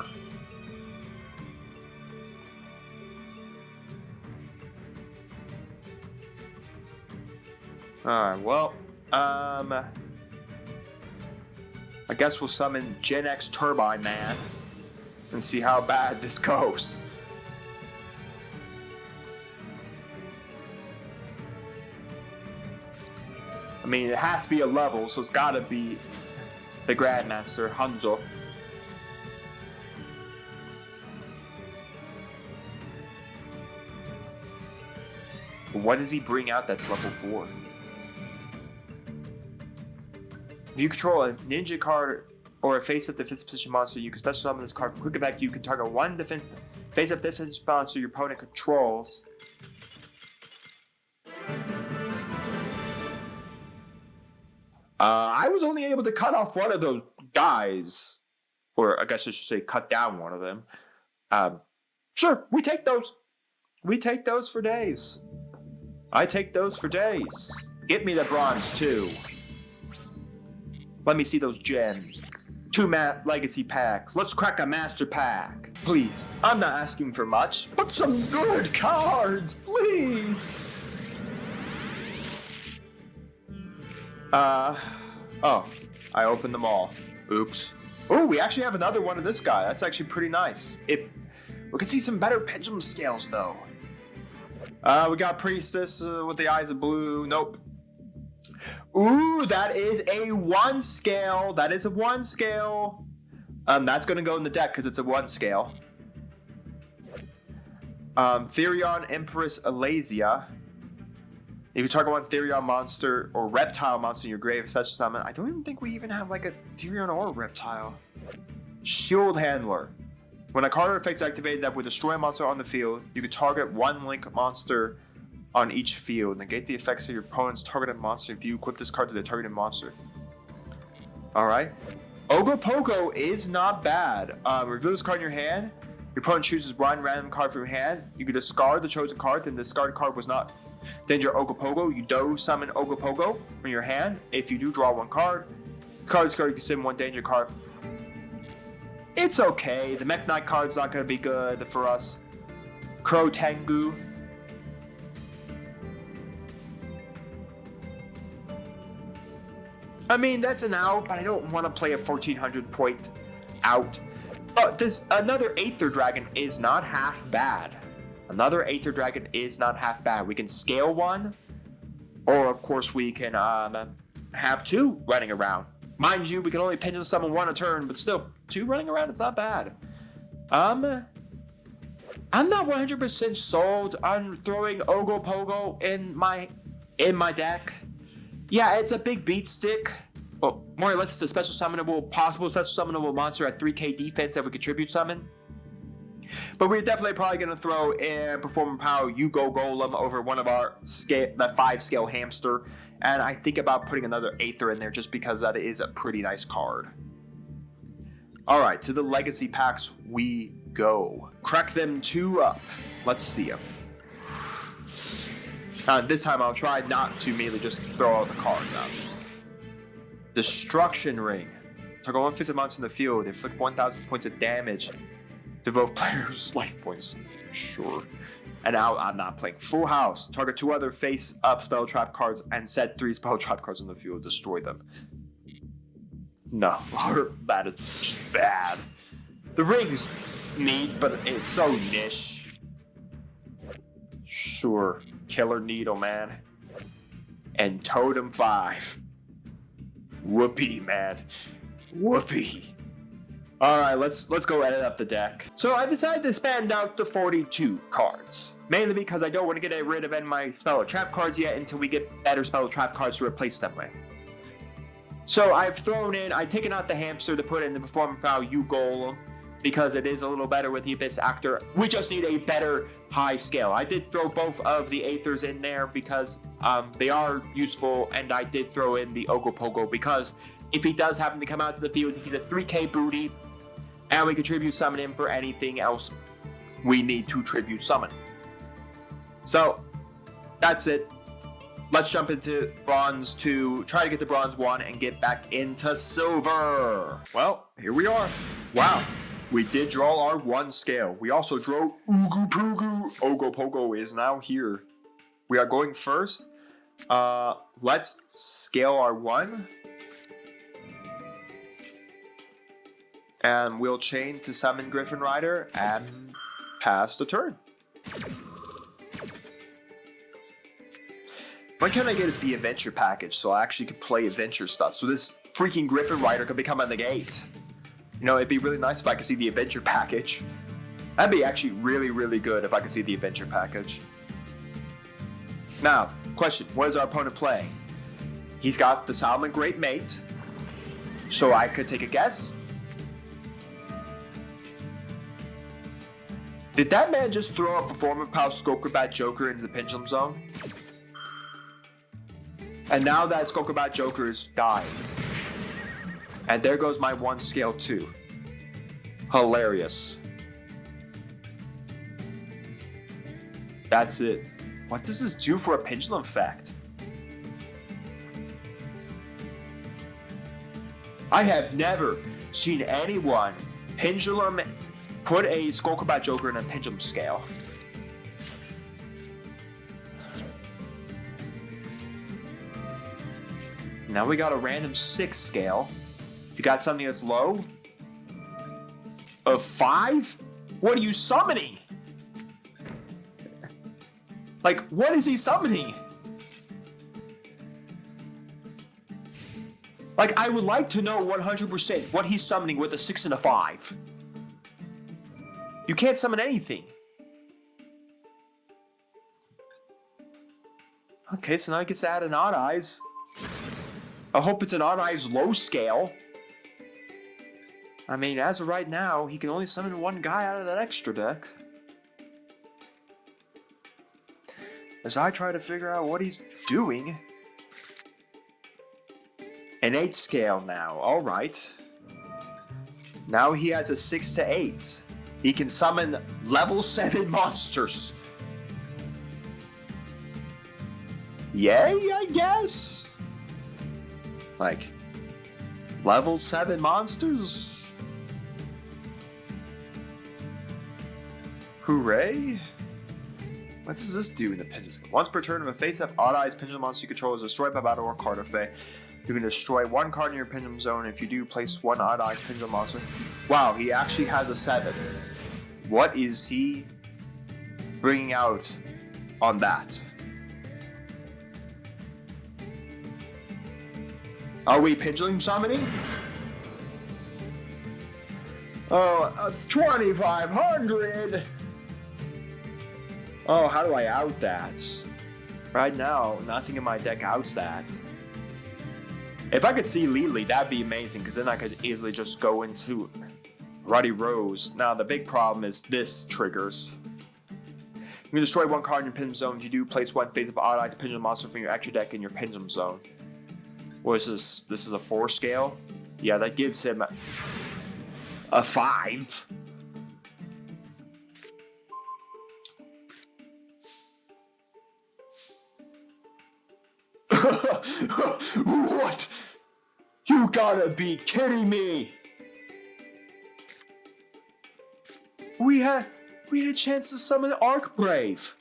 Speaker 1: Alright, well, I guess we'll summon Gen X Turbine Man and see how bad this goes. I mean, it has to be a level, so it's gotta be the Grandmaster, Hanzo. What does he bring out that's level 4? If you control a ninja card or a face-up defense position monster, you can special summon this card. Quick effect, you can target one face-up defense monster your opponent controls. I was only able to cut off one of those guys. Or I guess I should say cut down one of them. Sure, we take those. We take those for days. I take those for days. Get me the bronze too. Let me see those gems. 2 legacy packs. Let's crack a master pack. Please, I'm not asking for much, but some good cards, please. Oh, I opened them all. Oops. Oh, we actually have another one of this guy. That's actually pretty nice. We can see some better pendulum scales though. We got Priestess with the eyes of blue. Nope. Ooh, that is a 1 scale. That is a 1 scale. That's gonna go in the deck because it's a 1 scale. Therion Empress Alasia. If you target one Therion monster or reptile monster in your grave, special summon. I don't even think we even have like a Therion or a reptile. Shield Handler. When a card or effect is activated that would destroy a monster on the field, you can target one link monster on each field. Negate the effects of your opponent's targeted monster if you equip this card to the targeted monster. Alright. Ogopogo is not bad. Reveal this card in your hand. Your opponent chooses one random card from your hand. You can discard the chosen card, then the discarded card was not Danger Ogopogo. You do summon Ogopogo from your hand. If you do draw one card, you can summon one danger card. It's okay. The Mech Knight card's not going to be good for us. Crow Tengu. I mean, that's an out, but I don't want to play a 1400 point out. But this another Aether Dragon is not half bad. Another Aether Dragon is not half bad. We can scale one, or of course we can have two running around. Mind you, we can only pendulum summon one a turn, but still, two running around is not bad. I'm not 100% sold on throwing Ogo Pogo in my deck. Yeah, it's a big beat stick. Well, more or less it's a special summonable, possible special summonable monster at 3k defense that we contribute summon. But we're definitely probably going to throw in Performing Power YuGiOh Golem over one of our the 5 scale hamster. And I think about putting another Aether in there just because that is a pretty nice card. Alright, to the Legacy Packs we go. Crack them 2 up. Let's see them. This time I'll try not to merely just throw all the cards out. Destruction Ring. Target one face monster in the field. Inflict 1,000 points of damage to both players' life points. Sure. And now I'm not playing. Full House. Target 2 other face-up spell trap cards and set 3 spell trap cards on the field. Destroy them. No, that is just bad. The ring's neat, but it's so niche. Sure. Killer Needle, man. And Totem 5. Whoopee, man. Whoopee. Alright, let's go edit up the deck. So I decided to spend out to 42 cards. Mainly because I don't want to get rid of any of my spell or trap cards yet until we get better spell or trap cards to replace them with. So I've taken out the hamster to put in the Performing Power YuGiOh because it is a little better with the Abyss Actor. We just need a better high scale. I did throw both of the Aethers in there because they are useful, and I did throw in the Ogo Pogo because if he does happen to come out to the field, he's a 3k booty, and we can tribute summon him for anything else we need to tribute summon. So, that's it. Let's jump into Bronze 2, try to get the Bronze 1, and get back into Silver. Well, here we are. Wow, we did draw our 1 scale. We also drew Ogo Pogo. Ogo Pogo is now here. We are going first. Let's scale our 1. And we'll chain to summon Griffin Rider and pass the turn. When can I get the adventure package so I actually could play adventure stuff? So this freaking Griffin Rider could become a negate. You know, it'd be really nice if I could see the adventure package. That'd be actually really, really good if I could see the adventure package. Now, question, what is our opponent playing? He's got the Solomon Great Mate. So I could take a guess. Did that man just throw a Performing Power Skullcrobat Joker into the Pendulum Zone? And now that Skullcrobat Joker is dying. And there goes my 1 scale 2. Hilarious. That's it. What does this do for a Pendulum effect? I have never seen anyone Pendulum put a Skullcrobat Joker in a Pendulum scale. Now we got a random 6 scale. You got something that's low? Of 5? What are you summoning? Like, what is he summoning? Like, I would like to know 100% what he's summoning with a 6 and a 5. You can't summon anything. Okay, so now he gets to add an Odd Eyes. I hope it's an Odd Eyes low scale. I mean, as of right now, he can only summon 1 guy out of that extra deck. As I try to figure out what he's doing. An 8 scale now, alright. Now he has a 6 to 8. He can summon level 7 monsters. Yay, I guess. Like, level 7 monsters? Hooray! What does this do in the Pendulum? Once per turn, if a face-up Odd Eyes Pendulum monster you control is destroyed by battle or card effect, You can destroy one card in your pendulum zone. If you do, place one odd-eyes pendulum monster. Wow, he actually has a 7. What is he bringing out on that? Are we pendulum summoning? Oh, 2,500! Oh, how do I out that? Right now, nothing in my deck outs that. If I could see Lily, that'd be amazing, because then I could easily just go into Ruddy Rose. Now, the big problem is this triggers. You can destroy one card in your pendulum zone. If you do, place one face of odd-eyes pendulum monster from your extra deck in your pendulum zone. What is this? This is a 4 scale? Yeah, that gives him a 5. What? You gotta be kidding me! We had a chance to summon Archbrave.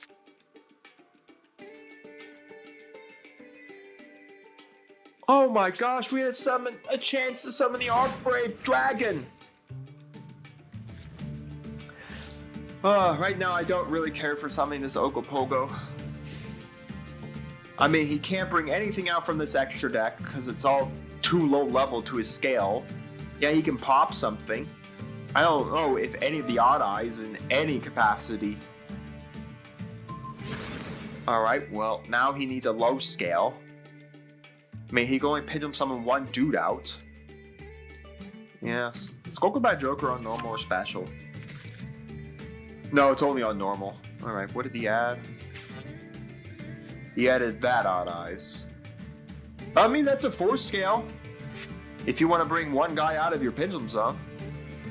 Speaker 1: Oh my gosh, we had a chance to summon the Archbrave Dragon. Right now I don't really care for summoning this Ogopogo. I mean, he can't bring anything out from this extra deck because it's all too low level to his scale. Yeah, he can pop something. I don't know if any of the odd eyes in any capacity. Alright, well, now he needs a low scale. I mean, he can only pendulum summon one dude out. Yes. Let's go back Joker on normal or special. No, it's only on normal. Alright, what did he add? He added that odd eyes. I mean, that's a 4 scale. If you want to bring one guy out of your pendulum zone.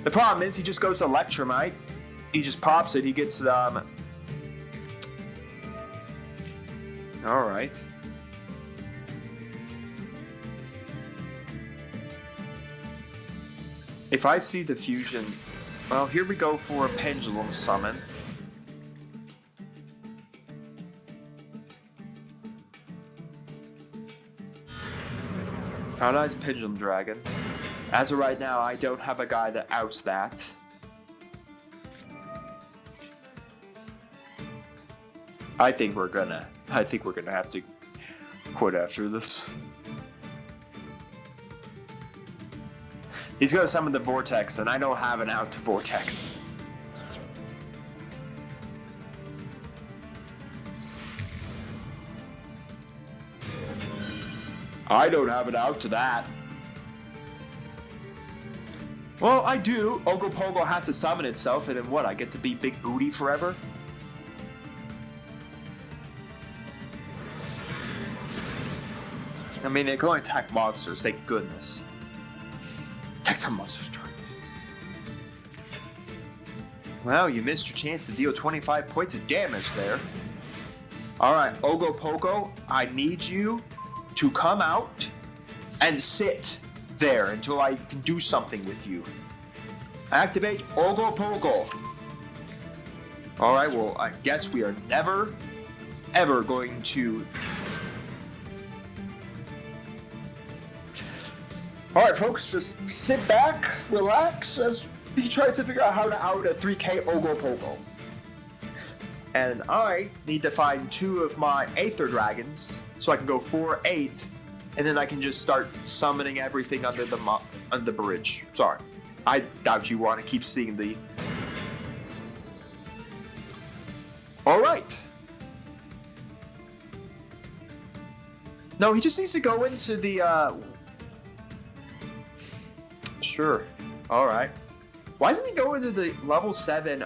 Speaker 1: The problem is he just goes to Electromite. He just pops it. He gets Alright. If I see the fusion, well, here we go for a pendulum summon. How nice Pendulum Dragon. As of right now, I don't have a guy that outs that. I think we're gonna have to quit after this. He's gonna summon the Vortex, and I don't have an out to Vortex. I don't have it out to that. Well, I do. Ogopogo has to summon itself, and then what? I get to be Big Booty forever? I mean, it can only attack monsters, thank goodness. Attack some monsters, targets. Well, you missed your chance to deal 25 points of damage there. Alright, Ogopogo, I need you to come out and sit there until I can do something with you. Activate Ogopogo. Alright, well, I guess we are never, ever going to... Alright, folks, just sit back, relax, as he tries to figure out how to out a 3k Ogopogo. And I need to find 2 of my Aether Dragons, so I can go 4-8, and then I can just start summoning everything under the bridge. Sorry, I doubt you want to keep seeing the... Alright. No, he just needs to go into the, Sure. Alright. Why doesn't he go into the level 7,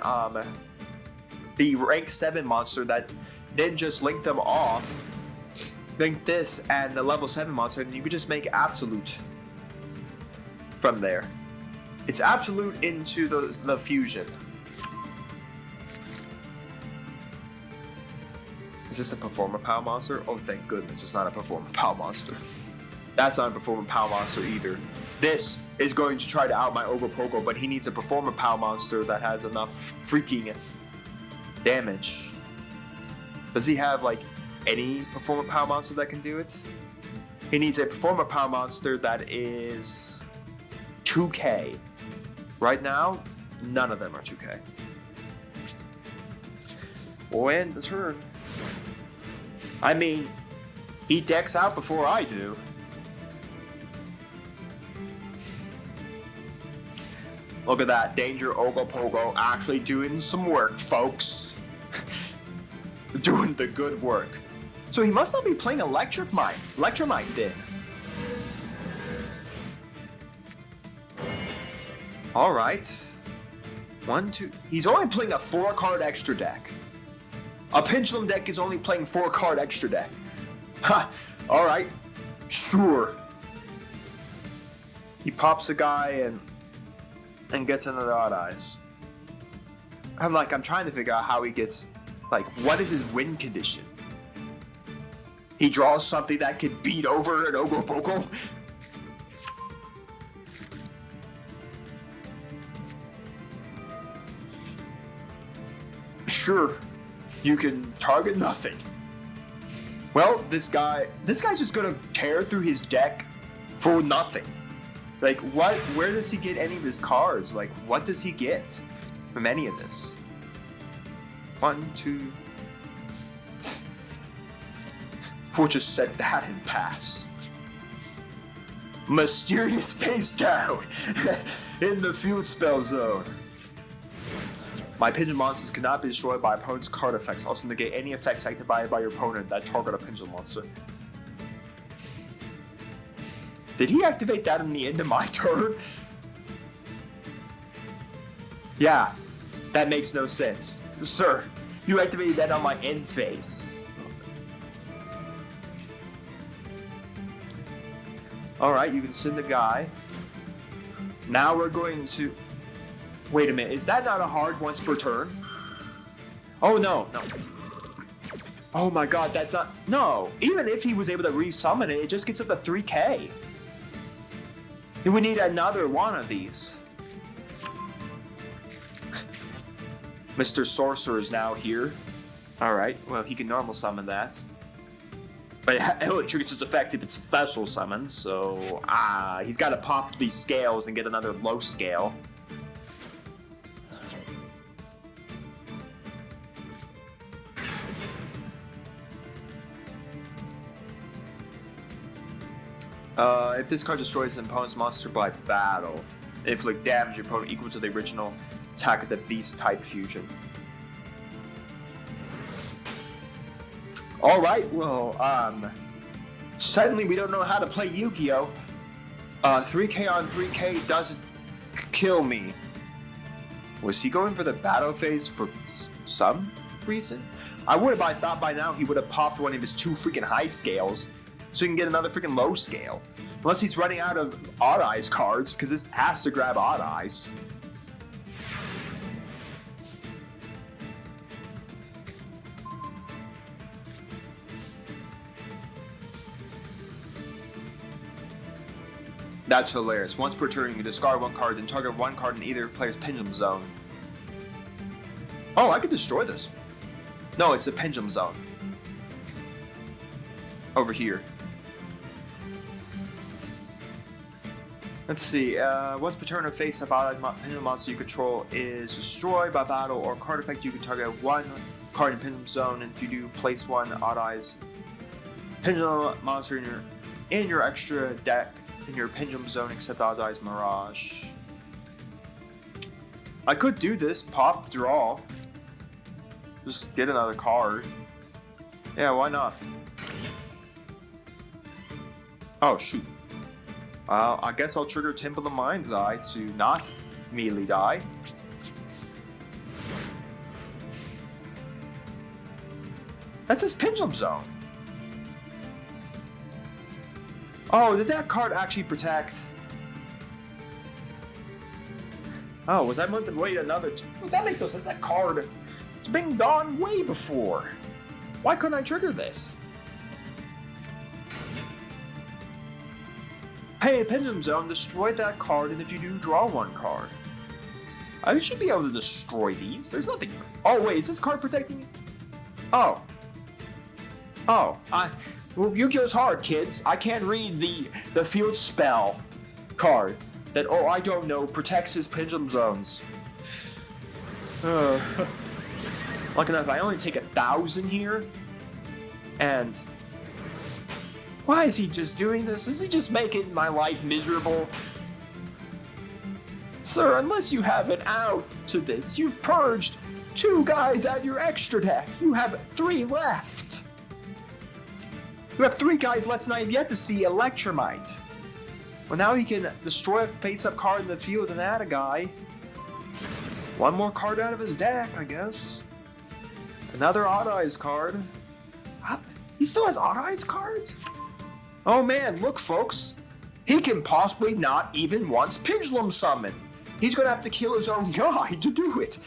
Speaker 1: the rank 7 monster that then just link them off? Link this and the level 7 monster, and you could just make Absolute from there. It's Absolute into the fusion. Is this a Performer Pow monster? Oh, thank goodness it's not a Performer Pow monster. That's not a Performer Pow monster either. This is going to try to out my Ogopogo, but he needs a Performer Pow monster that has enough freaking damage. Does he have, like, any Performer Pow monster that can do it? He needs a performer power monster that is 2k. Right now, none of them are 2k. We'll end the turn. I mean, he decks out before I do. Look at that, Danger Ogopogo actually doing some work, folks. Doing the good work. So he must not be playing Electromite then. Alright. 1, 2. He's only playing a 4-card extra deck. A pendulum deck is only playing 4-card extra deck. Ha! Alright. Sure. He pops a guy and gets another Odd Eyes. I'm trying to figure out how he gets, what is his win condition? He draws something that can beat over an Ogopogo. Sure, you can target nothing. Well, this guy's just gonna tear through his deck for nothing. Where does he get any of his cards? What does he get from any of this? 1, 2. We'll just set that in pass. Mysterious face down in the field spell zone. My pendulum monsters cannot be destroyed by opponent's card effects. Also negate any effects activated by your opponent that target a pendulum monster. Did he activate that in the end of my turn? Yeah, that makes no sense. Sir, you activated that on my end phase. Alright, you can send the guy. Now we're going to... Wait a minute, is that not a hard once per turn? Oh no. Oh my god, that's not... No, even if he was able to resummon it, it just gets up to 3k. We need another one of these. Mr. Sorcerer is now here. Alright, well, he can normal summon that. But it only triggers its effect if it's special summons, so... he's got to pop these scales and get another low scale. If this card destroys an opponent's monster by battle, inflict damage your opponent equal to the original attack of the beast type fusion. Alright, well, suddenly we don't know how to play YuGiOh. 3k on 3k doesn't kill me. Was he going for the battle phase for some reason? I would have thought by now he would have popped one of his 2 freaking high scales so he can get another freaking low scale. Unless he's running out of Odd Eyes cards, because this has to grab Odd Eyes. That's hilarious. Once per turn, you can discard 1 card, then target 1 card in either player's pendulum zone. Oh, I could destroy this. No, it's the pendulum zone. Over here. Let's see, once per turn, a face-up Odd Eyes pendulum monster you control is destroyed by battle or card effect, you can target 1 card in pendulum zone, and if you do, place 1 Odd Eyes pendulum monster in your extra deck in your pendulum zone except Odd Eyes Mirage. I could do this, pop, draw. Just get another card. Yeah, why not? Oh, shoot. I guess I'll trigger Temple of Mind's Eye to not immediately die. That's his pendulum zone. Oh, did that card actually protect? Oh, was I meant to wait another... Well, that makes no sense. That card... It's been gone way before. Why couldn't I trigger this? Hey, Pendulum Zone, destroy that card, and if you do, draw 1 card. I should be able to destroy these. There's nothing... Oh, wait, is this card protecting me? Oh. Oh, Well, YuGiOh's hard, kids. I can't read the field spell card that, oh, I don't know, protects his pendulum zones. Lucky enough, I only take 1,000 here. And why is he just doing this? Is he just making my life miserable? Sir, unless you have an out to this, you've purged 2 guys out of your extra deck. You have 3 left. You have 3 guys left and I have yet to see Electromite. Well, now he can destroy a face-up card in the field and add a guy. 1 more card out of his deck, I guess. Another Odd Eyes card. He still has Odd Eyes cards? Oh man, look folks. He can possibly not even once Pendulum Summon. He's gonna have to kill his own guy to do it.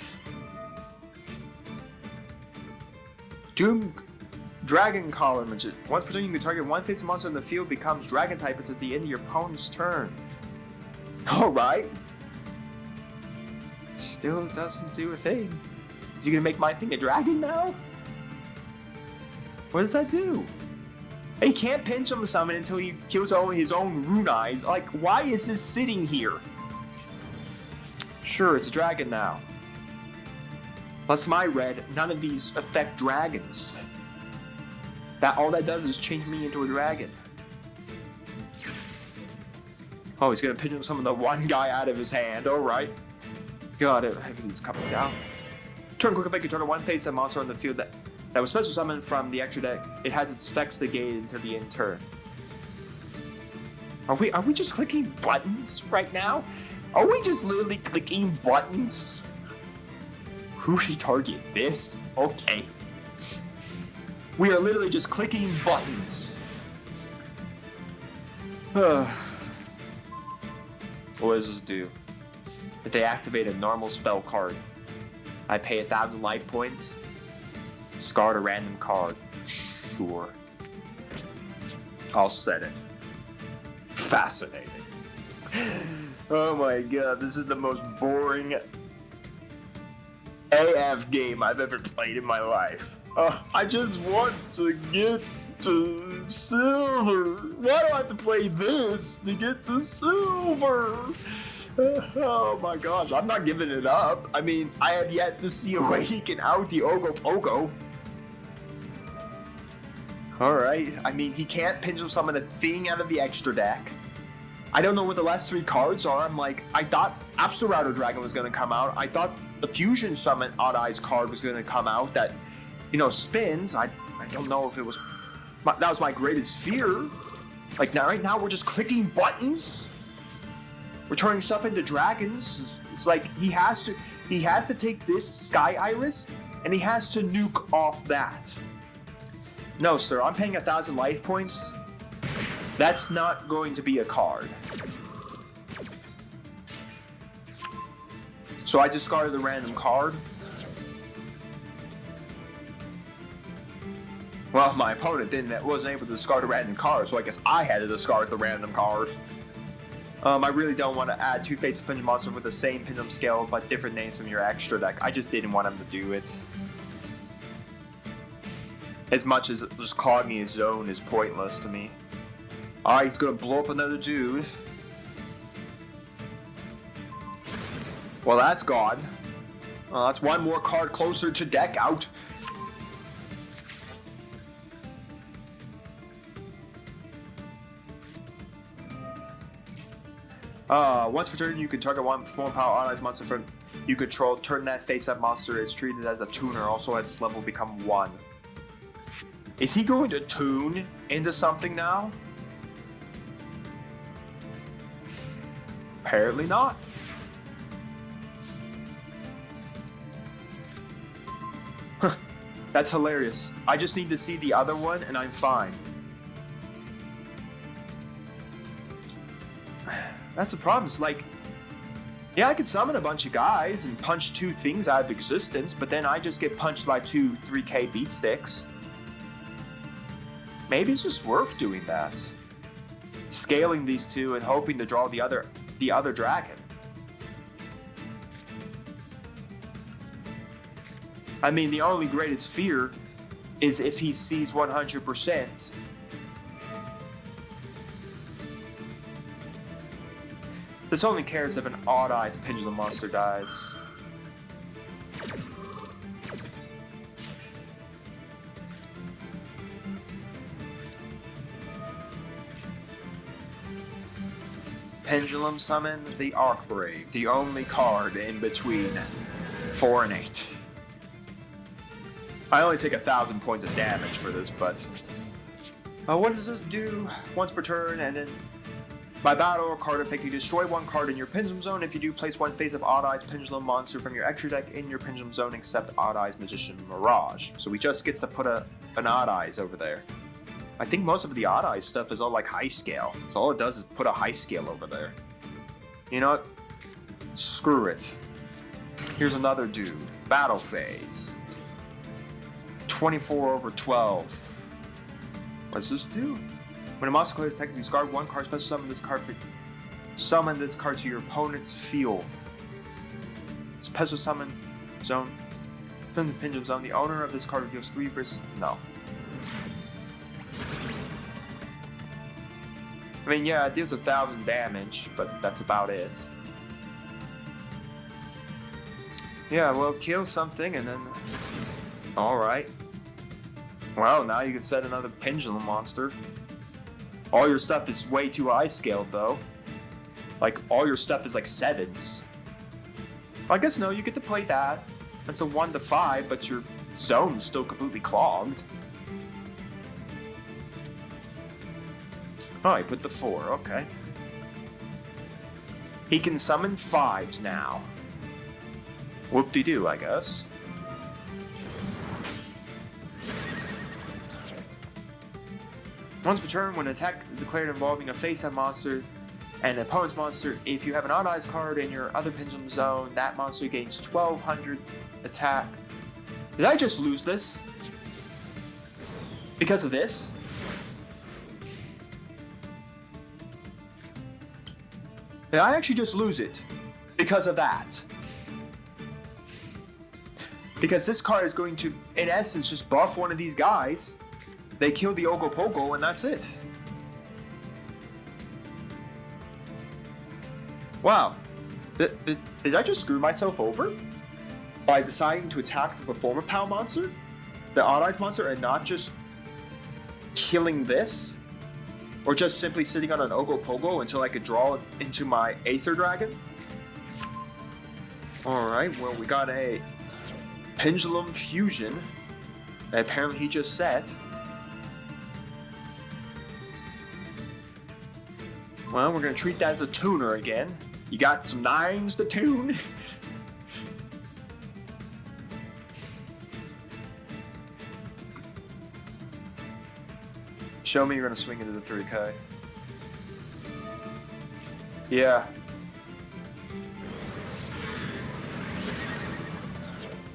Speaker 1: Doom Dragon Collar. Once per turn, you can target 1 face monster in the field becomes Dragon type until the end of your opponent's turn. Alright. Still doesn't do a thing. Is he gonna make my thing a dragon now? What does that do? He can't Pendulum Summon until he kills his own Rune Eyes. Like, why is this sitting here? Sure, it's a dragon now. Plus my red, none of these affect dragons. All that does is change me into a dragon. Oh, he's gonna Pendulum Summon the 1 guy out of his hand. Alright. God, everything's coming down. Turn quick effect, you turn 1 face-up monster on the field that was special summoned from the extra deck. It has its effects negated until the end turn. Are we just clicking buttons right now? Are we just literally clicking buttons? Who should target this? Okay. We are literally just clicking buttons. What does this do? If they activate a normal spell card, I pay 1,000 life points. Discard a random card. Sure. I'll set it. Fascinating. Oh my god, this is the most boring AF game I've ever played in my life. I just want to get to silver. Why do I have to play this to get to silver? Oh my gosh, I'm not giving it up. I mean, I have yet to see a way he can out the Ogo Pogo. Alright, I mean, he can't Pendulum Summon a thing out of the extra deck. I don't know what the last 3 cards are. I'm like, I thought Absol Dragon was going to come out. I thought the Fusion Summon Odd Eyes card was going to come out that, you know, spins. I don't know if it was... that was my greatest fear. Like, now, right now, we're just clicking buttons. We're turning stuff into dragons. It's like, he has to take this Sky Iris, and he has to nuke off that. No, sir, I'm paying 1,000 life points. That's not going to be a card. So I discarded the random card. Well, my opponent wasn't able to discard a random card, so I guess I had to discard the random card. I really don't want to add 2 face pendulum monsters with the same pendulum scale but different names from your extra deck. I just didn't want him to do it. As much as just clogging his zone is pointless to me. Alright, he's gonna blow up another dude. Well, that's gone. That's 1 more card closer to deck out. Once per turn, you can target 1 power Odd Eyes monster from you control. Turn that face-up monster is treated as a tuner. Also, at its level, become 1. Is he going to tune into something now? Apparently not. That's hilarious. I just need to see the other one and I'm fine. That's the problem. It's like, yeah, I could summon a bunch of guys and punch 2 things out of existence, but then I just get punched by 2 3k beat sticks. Maybe it's just worth doing that. Scaling these 2 and hoping to draw the other dragon. I mean, the only greatest fear is if he sees 100% This only cares if an Odd Eyes Pendulum monster dies. Pendulum summon the Archbrave, the only card in between 4 and 8. I only take 1,000 points of damage for this, but what does this do? Once per turn, and then by battle or card effect, you destroy one card in your Pendulum Zone. If you do, place one face of Odd Eyes Pendulum monster from your extra deck in your Pendulum Zone, except Odd Eyes Magician Mirage. So we just gets to put an Odd Eyes over there. I think most of the Odd Eyes stuff is all like high scale. So all it does is put a high scale over there. You know what? Screw it. Here's another dude. Battle phase. 24 over 12. What does this do? When a monster is technically discard one card, special summon this card to your opponent's field. Special summon zone. From the Pendulum Zone, the owner of this card reveals 3 versus no. I mean, yeah, it deals 1,000 damage, but that's about it. Yeah, well, kill something and then... Alright. Well, now you can set another Pendulum monster. All your stuff is way too high scaled, though. Like, all your stuff is like 7s. I guess no, you get to play that. That's a 1 to 5, but your zone is still completely clogged. Oh, he put the 4, okay. He can summon 5s now. Whoop-de-doo, I guess. Once per turn, when an attack is declared involving a face-up monster and an opponent's monster, if you have an Odd Eyes card in your other Pendulum Zone, that monster gains 1,200 attack. Did I just lose this? Because of this? Did I actually just lose it? Because of that? Because this card is going to, in essence, just buff one of these guys. They kill the Ogopogo and that's it. Wow. Did I just screw myself over? By deciding to attack the Performer Pal monster? The Odd Eyes monster, and not just killing this? Or just simply sitting on an Ogopogo until I could draw it into my Aether Dragon? Alright, well, we got a Pendulum Fusion that apparently he just set. Well, we're going to treat that as a tuner again. You got some 9s to tune. Show me you're going to swing into the 3K. Yeah.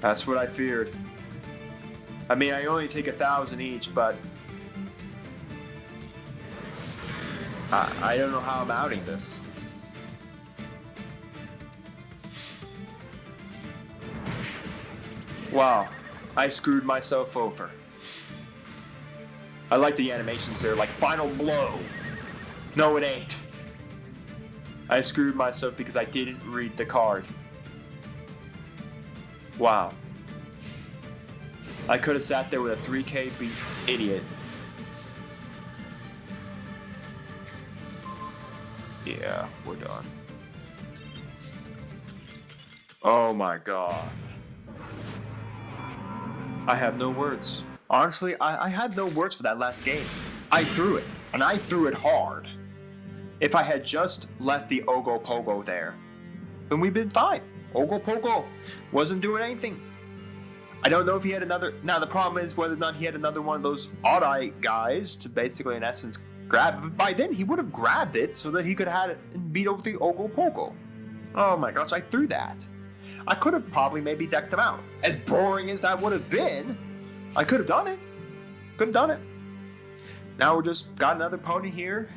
Speaker 1: That's what I feared. I mean, I only take 1,000 each, but I don't know how I'm outing this. Wow, I screwed myself over. I like the animations there, like final blow. No, it ain't. I screwed myself because I didn't read the card. Wow. I could have sat there with a 3K beat idiot. Yeah, we're done. Oh my god. I have no words. Honestly, I had no words for that last game. I threw it, and I threw it hard. If I had just left the Ogopogo there, then we'd been fine. Ogopogo wasn't doing anything. I don't know if he had another... Now, the problem is whether or not he had another one of those Odd Eye guys to basically, in essence, grab it. But by then, he would have grabbed it so that he could have had it and beat over the Ogopogo. Oh my gosh, I threw that. I could have probably maybe decked him out. As boring as that would have been, I could have done it. Could have done it. Now we're just got another pony here.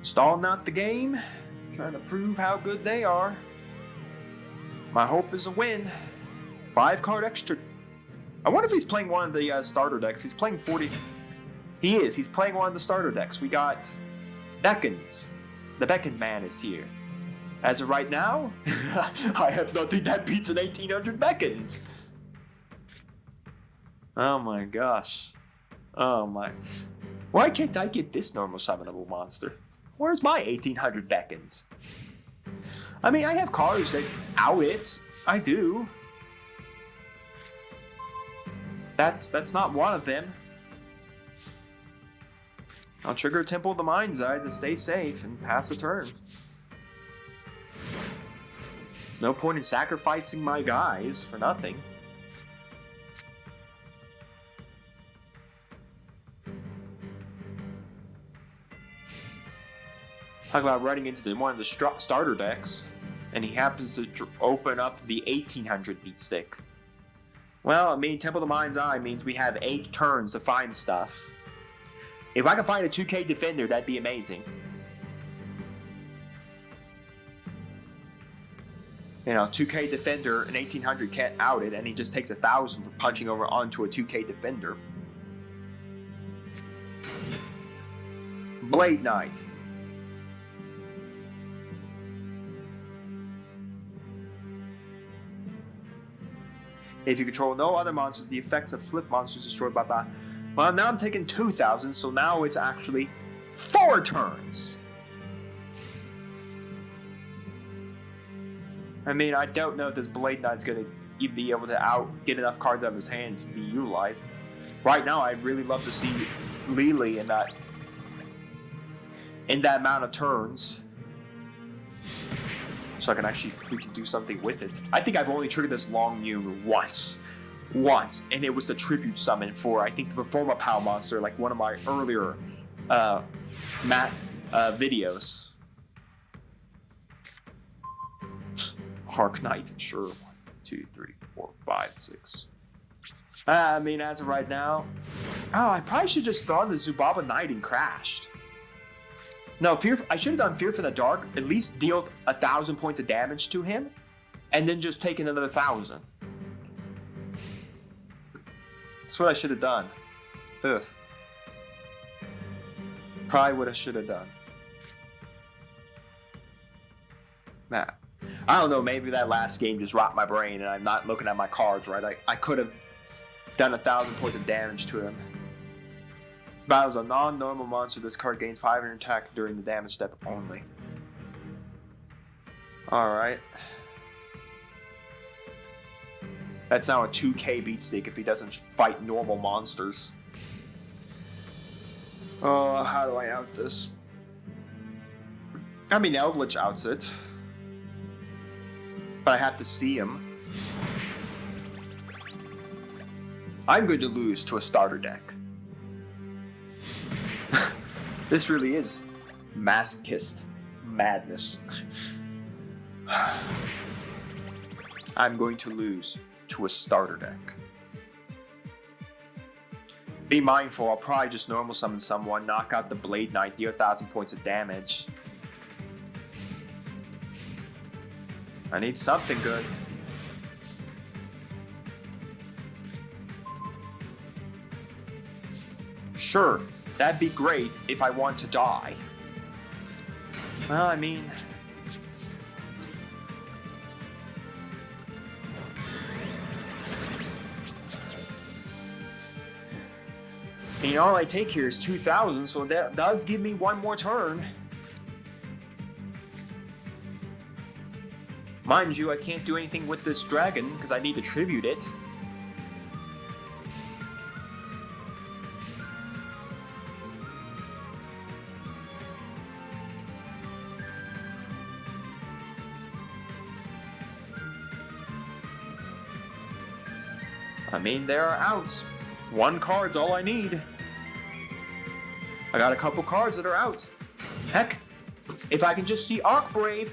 Speaker 1: Stalling out the game. Trying to prove how good they are. My hope is a win. 5-card extra. I wonder if he's playing one of the starter decks. He's playing 40. He is. He's playing one of the starter decks. We got Beckons. The Beckon man is here. As of right now, I have nothing that beats an 1800 Beckons. Oh my gosh. Oh my. Why can't I get this normal summonable monster? Where's my 1800 Beckons? I mean, I have cards that out it. I do. That's not one of them. I'll trigger Temple of the Mind's Eye to stay safe and pass the turn. No point in sacrificing my guys for nothing. Talk about running into one of the starter decks, and he happens to open up the 1800 beat stick. Well, I mean, Temple of the Mind's Eye means we have 8 turns to find stuff. If I can find a 2K Defender, that'd be amazing. You know, 2K Defender, an 1800 can't out it, and he just takes 1,000 for punching over onto a 2K Defender. Blade Knight. If you control no other monsters, the effects of flip monsters destroyed by battle. Well, now I'm taking 2,000, so now it's actually 4 turns. I mean, I don't know if this Blade Knight's going to be able to get enough cards out of his hand to be utilized. Right now, I'd really love to see Lily in that amount of turns, so I can actually freaking do something with it. I think I've only triggered this Long Yun once, and it was the tribute summon for, I think, the Performa Pow monster, like one of my earlier videos. Hark Knight, sure. 1, 2, 3, 4, 5, 6. I mean, as of right now, I probably should just throw the Zubaba Knight and crashed. No, I should have done Fear for the Dark, at least deal 1,000 points of damage to him, and then just take another 1,000. That's what I should have done. Ugh. Probably what I should have done. Nah. I don't know, maybe that last game just rocked my brain and I'm not looking at my cards right. I could have done 1,000 points of damage to him. This battle is a non-normal monster. This card gains 500 attack during the damage step only. Alright. That's now a 2K beat stick if he doesn't fight normal monsters. Oh, how do I out this? I mean, Eldritch outs it. But I have to see him. I'm going to lose to a starter deck. This really is masochist madness. I'm going to lose to a starter deck. Be mindful, I'll probably just normal summon someone, knock out the Blade Knight, deal 1,000 points of damage. I need something good. Sure, that'd be great if I want to die. Well, I mean... all I take here is 2,000, so that does give me one more turn. Mind you, I can't do anything with this dragon because I need to tribute it. I mean, there are outs. One card's all I need. I got a couple cards that are outs. Heck, if I can just see Arcbrave.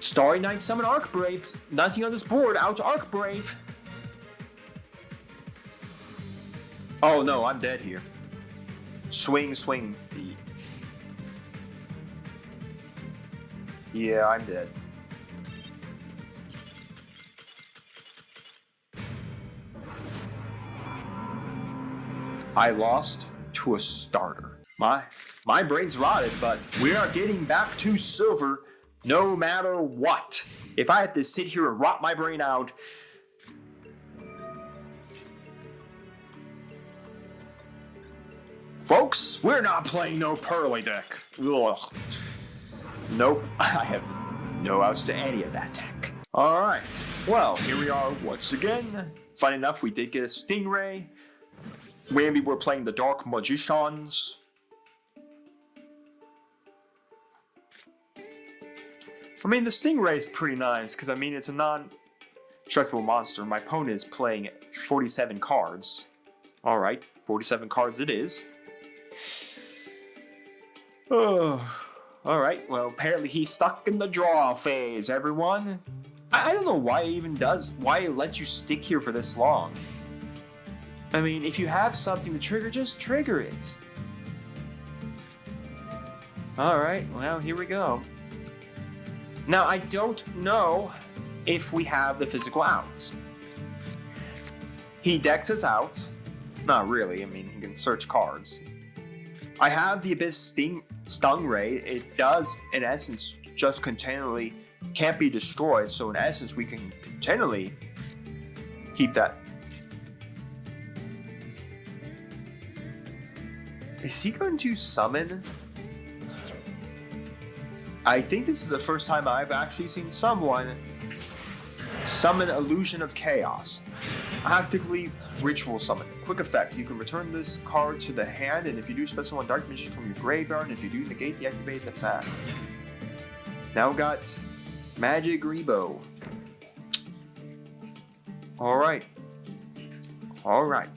Speaker 1: Starry Night summon Arcbrave. Nothing on this board. Out to Arcbrave. Oh no, I'm dead here. Swing, swing. Yeah, I'm dead. I lost to a starter. My brain's rotted, but we are getting back to silver No matter what. If I have to sit here and rot my brain out. Folks, we're not playing no Pearly deck. Ugh. Nope, I have no outs to any of that deck. Alright, well, here we are once again. Fun enough, we did get a Stingray. Maybe we're playing the Dark Magicians. I mean, the Stingray is pretty nice, because I mean, it's a non-destructible monster. My opponent is playing 47 cards. Alright, 47 cards it is. Oh, alright, well, apparently he's stuck in the draw phase, everyone. I don't know why it lets you stick here for this long. I mean, if you have something to trigger, just trigger it. Alright, well, here we go. Now, I don't know if we have the physical outs. He decks us out. Not really, I mean, he can search cards. I have the Abyss Stingray. It does, in essence, just continually can't be destroyed, so in essence, we can continually keep that. Is he going to summon? I think this is the first time I've actually seen someone summon Illusion of Chaos. Actively ritual summon. Quick effect. You can return this card to the hand, and if you do, special one Dark Magician from your graveyard, and if you do, negate the activated effect. Now got Magic Rebo. Alright. Alright.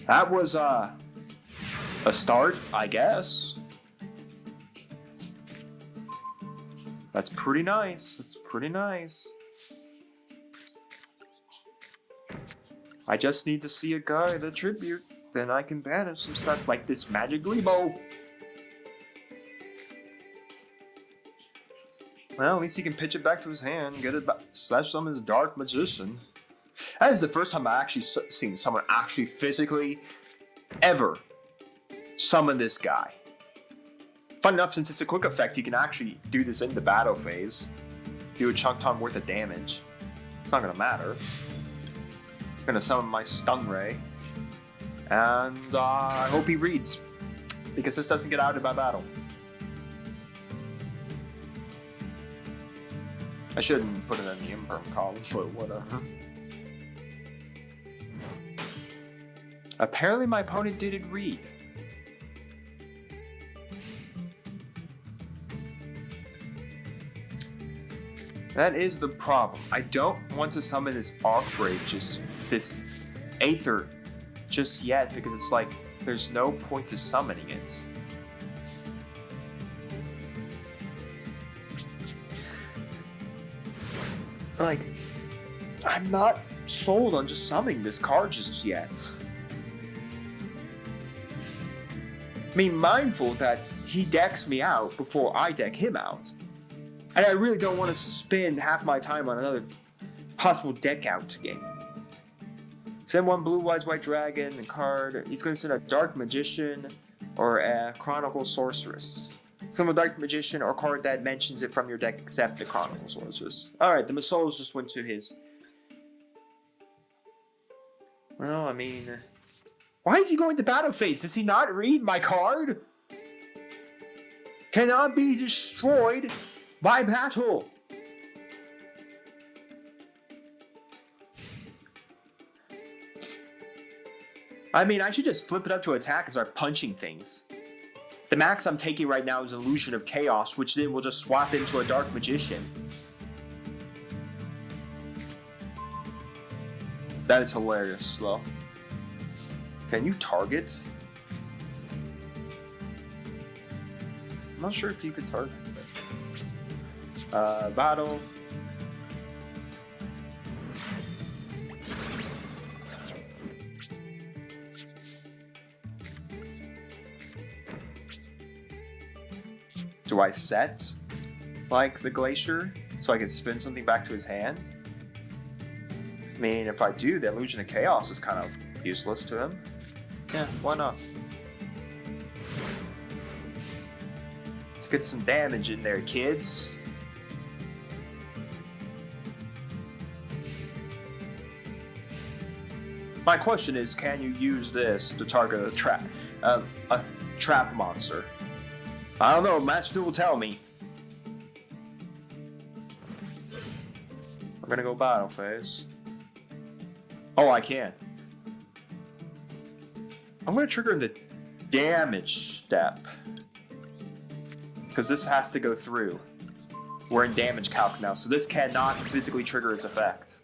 Speaker 1: That was a start, I guess. That's pretty nice. That's pretty nice. I just need to see a guy the tribute. Then I can banish some stuff like this Magic Rebo. Well, at least he can pitch it back to his hand, get it back, slash summon his Dark Magician. That is the first time I actually seen someone actually physically ever summon this guy. Fun enough, since it's a quick effect, you can actually do this in the battle phase. Do a chunk ton worth of damage. It's not gonna matter. I'm gonna summon my Stingray. And I hope he reads. Because this doesn't get out of my battle. I shouldn't put it in the imperm column, but whatever. Apparently my opponent didn't read. That is the problem. I don't want to summon this Arcbrave, just this Aether, just yet, because it's like, there's no point to summoning it. Like, I'm not sold on just summoning this card just yet. I mean, mindful that he decks me out before I deck him out. And I really don't want to spend half my time on another possible deck out game. Send one blue white dragon, the card. He's going to send a Dark Magician or a Chronicle Sorceress. Summon a Dark Magician or card that mentions it from your deck except the Chronicle Sorceress. Alright, the Masochist just went to his. Well, I mean, why is he going to battle phase? Does he not read my card? Cannot be destroyed by battle. I mean, I should just flip it up to attack and start punching things. The max I'm taking right now is Illusion of Chaos, which then will just swap into a Dark Magician. That is hilarious, though. Can you target? I'm not sure if you could target. Battle. Do I set like the Glacier so I can spin something back to his hand? I mean, if I do, the Illusion of Chaos is kind of useless to him. Yeah, why not? Let's get some damage in there, kids. My question is, can you use this to target a trap monster? I don't know, Master Duel will tell me. We're gonna go battle phase. Oh, I can. I'm gonna trigger in the damage step. Because this has to go through. We're in damage calc now, so this cannot physically trigger its effect.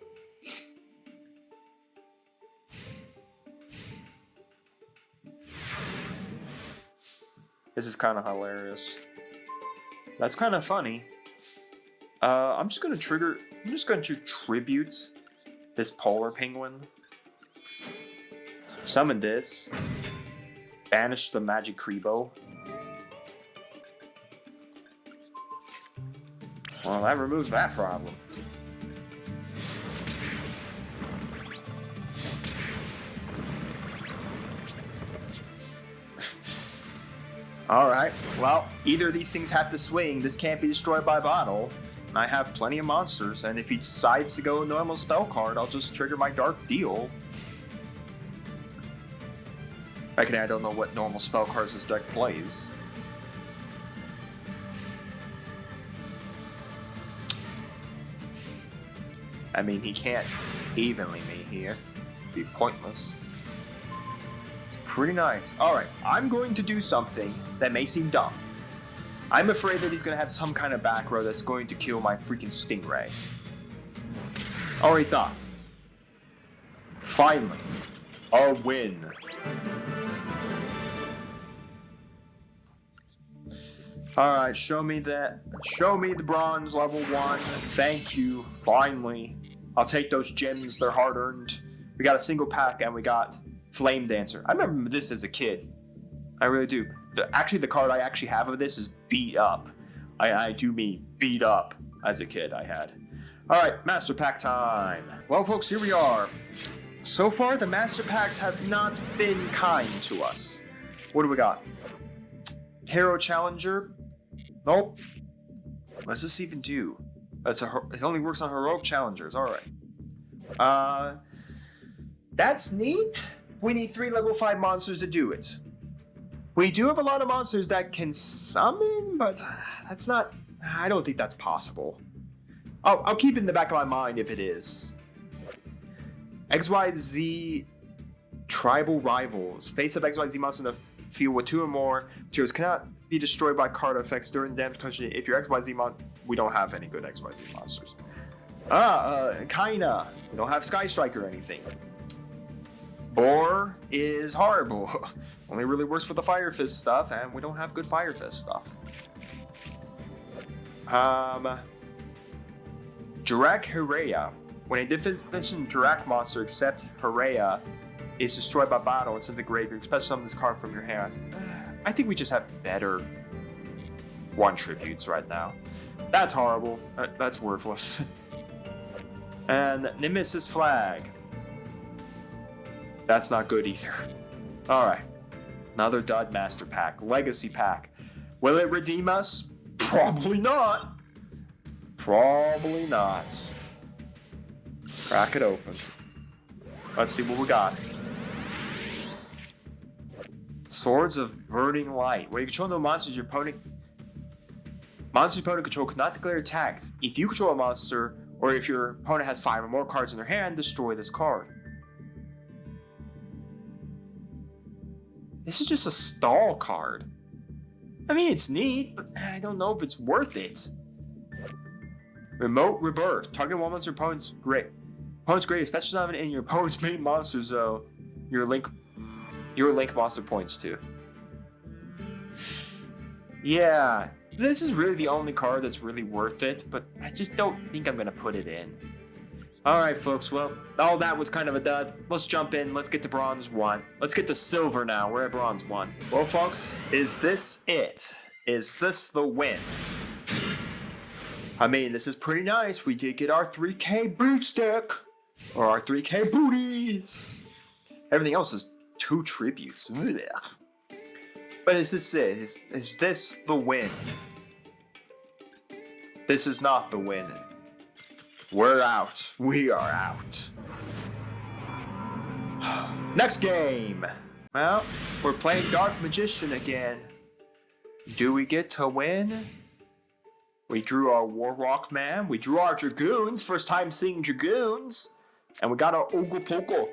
Speaker 1: This is kind of hilarious. That's kind of funny. I'm just going to tribute this polar penguin. Summon this. Banish the magic Kribo. Well, that removes that problem. Alright, well, either of these things have to swing. This can't be destroyed by bottle. I have plenty of monsters, and if he decides to go normal spell card, I'll just trigger my Dark Deal. Reckon I don't know what normal spell cards this deck plays. I mean, he can't evenly me here. It'd be pointless. It's pretty nice. Alright, I'm going to do something that may seem dumb. I'm afraid that he's going to have some kind of back row that's going to kill my freaking Stingray. Already thought. Finally, a win. Alright, show me that. Show me the bronze level 1. Thank you. Finally. I'll take those gems, they're hard earned. We got a single pack and we got Flame Dancer. I remember this as a kid. I really do. Actually, the card I actually have of this is beat up. I do mean beat up as a kid I had. Alright, Master Pack time. Well, folks, here we are. So far, the Master Packs have not been kind to us. What do we got? Hero Challenger. Nope. What does this even do? It only works on heroic challengers. All right. That's neat. We need 3 level 5 monsters to do it. We do have a lot of monsters that can summon, but that's not. I don't think that's possible. I'll keep it in the back of my mind if it is. XYZ Tribal Rivals. Face up XYZ monster in the field with 2 or more materials cannot be destroyed by card effects during damage cushion. If you're XYZ we don't have any good XYZ monsters. Kinda. We don't have Sky Strike or anything. Boar is horrible. Only really works with the Fire Fist stuff, and we don't have good Fire Fist stuff. Jirak Hiraya. When a definition Jirak monster except Hiraya is destroyed by battle and sent to the graveyard, special summon this card from your hand. I think we just have better 1 tributes right now. That's horrible. That's worthless. And Nemesis Flag. That's not good either. Alright. Another dud Master Pack. Legacy Pack. Will it redeem us? Probably not. Probably not. Crack it open. Let's see what we got. Swords of Burning Light. When you control no monsters, your opponent control cannot declare attacks. If you control a monster, or if your opponent has 5 or more cards in their hand, destroy this card. This is just a stall card. I mean, it's neat, but I don't know if it's worth it. Remote Rebirth. Target one monster opponent's great. Opponent's great. Special summon in your opponent's main monster zone. Your link monster points to. Yeah, this is really the only card that's really worth it, but I just don't think I'm gonna put it in. Alright folks, well, all that was kind of a dud. Let's jump in, let's get to bronze 1. Let's get to silver now, we're at bronze 1. Well folks, is this it? Is this the win? I mean, this is pretty nice. We did get our 3K boot stick. Or our 3K booties. Everything else is 2 tributes. Ugh. But is this it? Is this the win? This is not the win. We're out. We are out. Next game. Well, we're playing Dark Magician again. Do we get to win? We drew our Warlock Man. We drew our Dragoons. First time seeing Dragoons. And we got our Ogopoko.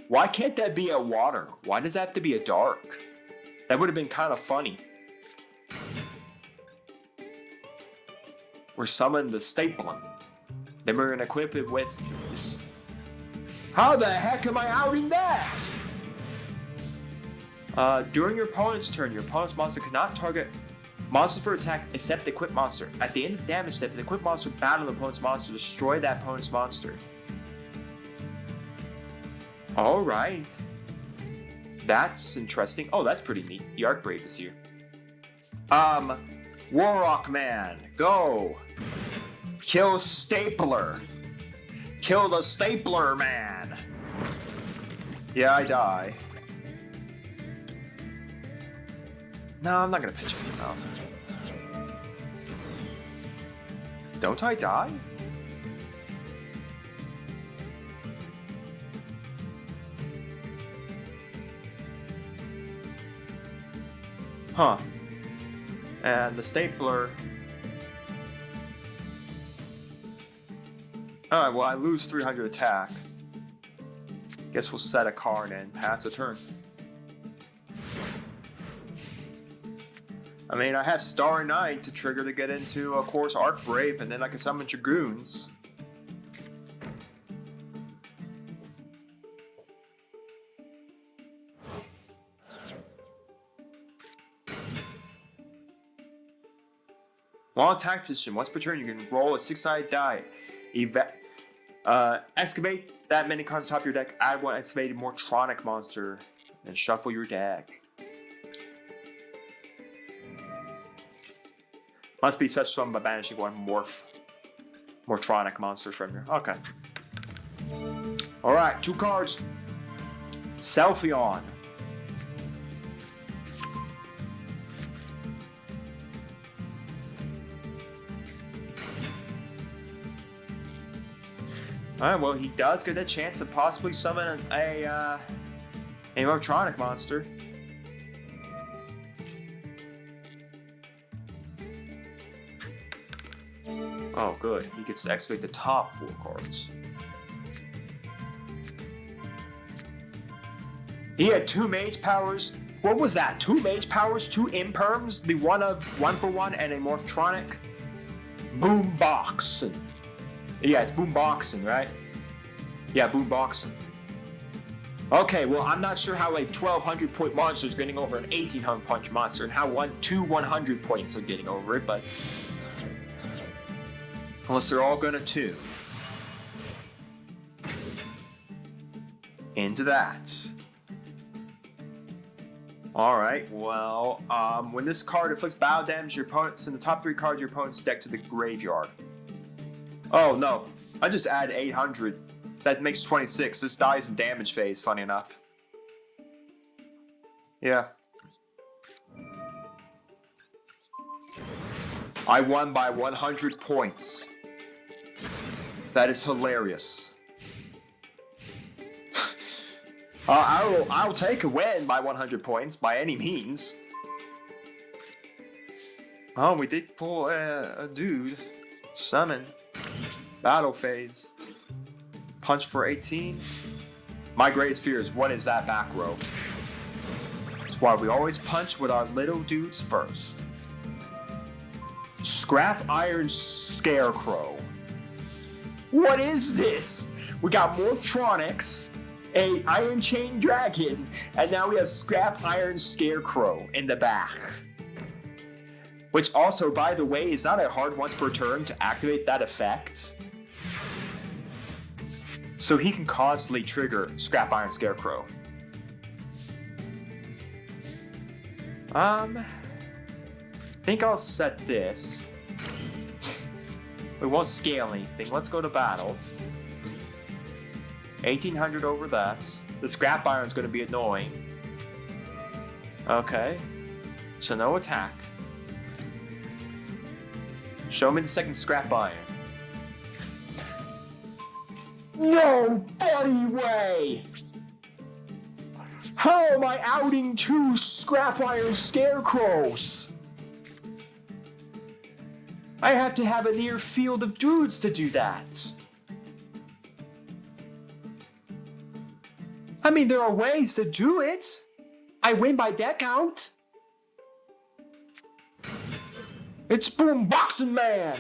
Speaker 1: Why can't that be a water? Why does that have to be a dark? That would have been kind of funny. We're summoning the Stapling. Then we're going to equip it with this. How the heck am I outing that? During your opponent's turn, your opponent's monster cannot target monsters for attack except the equipped monster. At the end of the damage step, the equipped monster battle the opponent's monster, destroy that opponent's monster. Alright. That's interesting. Oh, that's pretty neat. The Arc Brave is here. Warlock Man, go! Kill Stapler! Kill the Stapler Man! Yeah, I die. No, I'm not gonna pitch it. No. Don't I die? Huh. And the Stapler. Alright, well, I lose 300 attack. Guess we'll set a card and pass a turn. I mean, I have Star Knight to trigger to get into, of course, Arc Brave, and then I can summon Dragoons. While attack position, once per turn, you can roll a 6-sided die. Excavate that many cards on top of your deck, add one excavated Mortronic monster, and shuffle your deck. Must be such fun by banishing one Mortronic monster from your. Okay. Alright, 2 cards. Selfie-on. Alright, well, he does get a chance to possibly summon a Mortronic monster. Oh, good. He gets to excavate the top 4 cards. He had 2 Mage Powers. What was that? 2 Mage Powers, 2 Imperms, the one of 1-for-1, and a Mortronic. Boomboxing. Yeah, it's Boomboxing, right? Yeah, Boomboxing. Okay, well, I'm not sure how a 1200 point monster is getting over an 1800 punch monster, and how 2 100 points are getting over it, but unless they're all gonna 2. Into that. Alright, well, when this card inflicts battle damage, your opponent send the top 3 cards of your opponent's deck to the graveyard. Oh no, I just add 800. That makes 26. This dies in damage phase, funny enough. Yeah. I won by 100 points. That is hilarious. I'll take a win by 100 points by any means. Oh, we did pull a dude. Summon. Battle phase. Punch for 18. My greatest fear is, what is that back row? That's why we always punch with our little dudes first. Scrap Iron Scarecrow. What is this? We got Mortronics, a Iron Chain Dragon, and now we have Scrap Iron Scarecrow in the back. Which also, by the way, is not a hard once per turn to activate that effect. So he can constantly trigger Scrap Iron Scarecrow. I think I'll set this. We won't scale anything. Let's go to battle. 1800 over that. The Scrap Iron's going to be annoying. Okay. So no attack. Show me the second scrap iron. No buddy way! How am I outing 2 scrap iron scarecrows? I have to have a near field of dudes to do that. I mean, there are ways to do it. I win by deck out. It's Boomboxing Man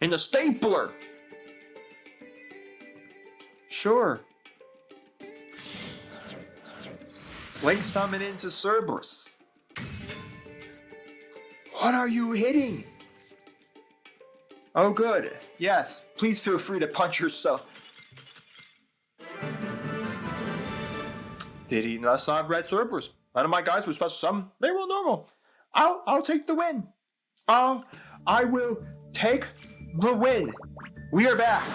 Speaker 1: and a stapler. Sure. Link summon into Cerberus. What are you hitting? Oh good. Yes, please feel free to punch yourself. Did he not have red Cerberus? None of my guys were special summon. They were normal. I'll take the win. I will take the win. We are back.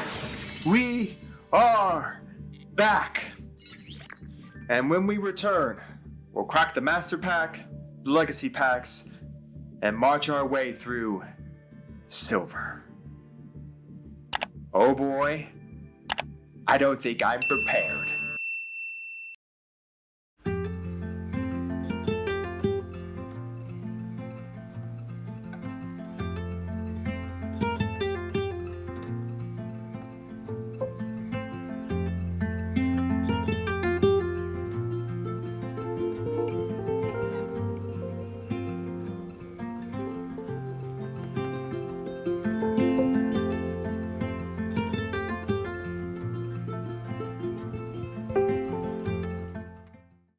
Speaker 1: We are back. And when we return, we'll crack the Master Pack, the Legacy Packs, and march our way through Silver. Oh boy, I don't think I'm prepared.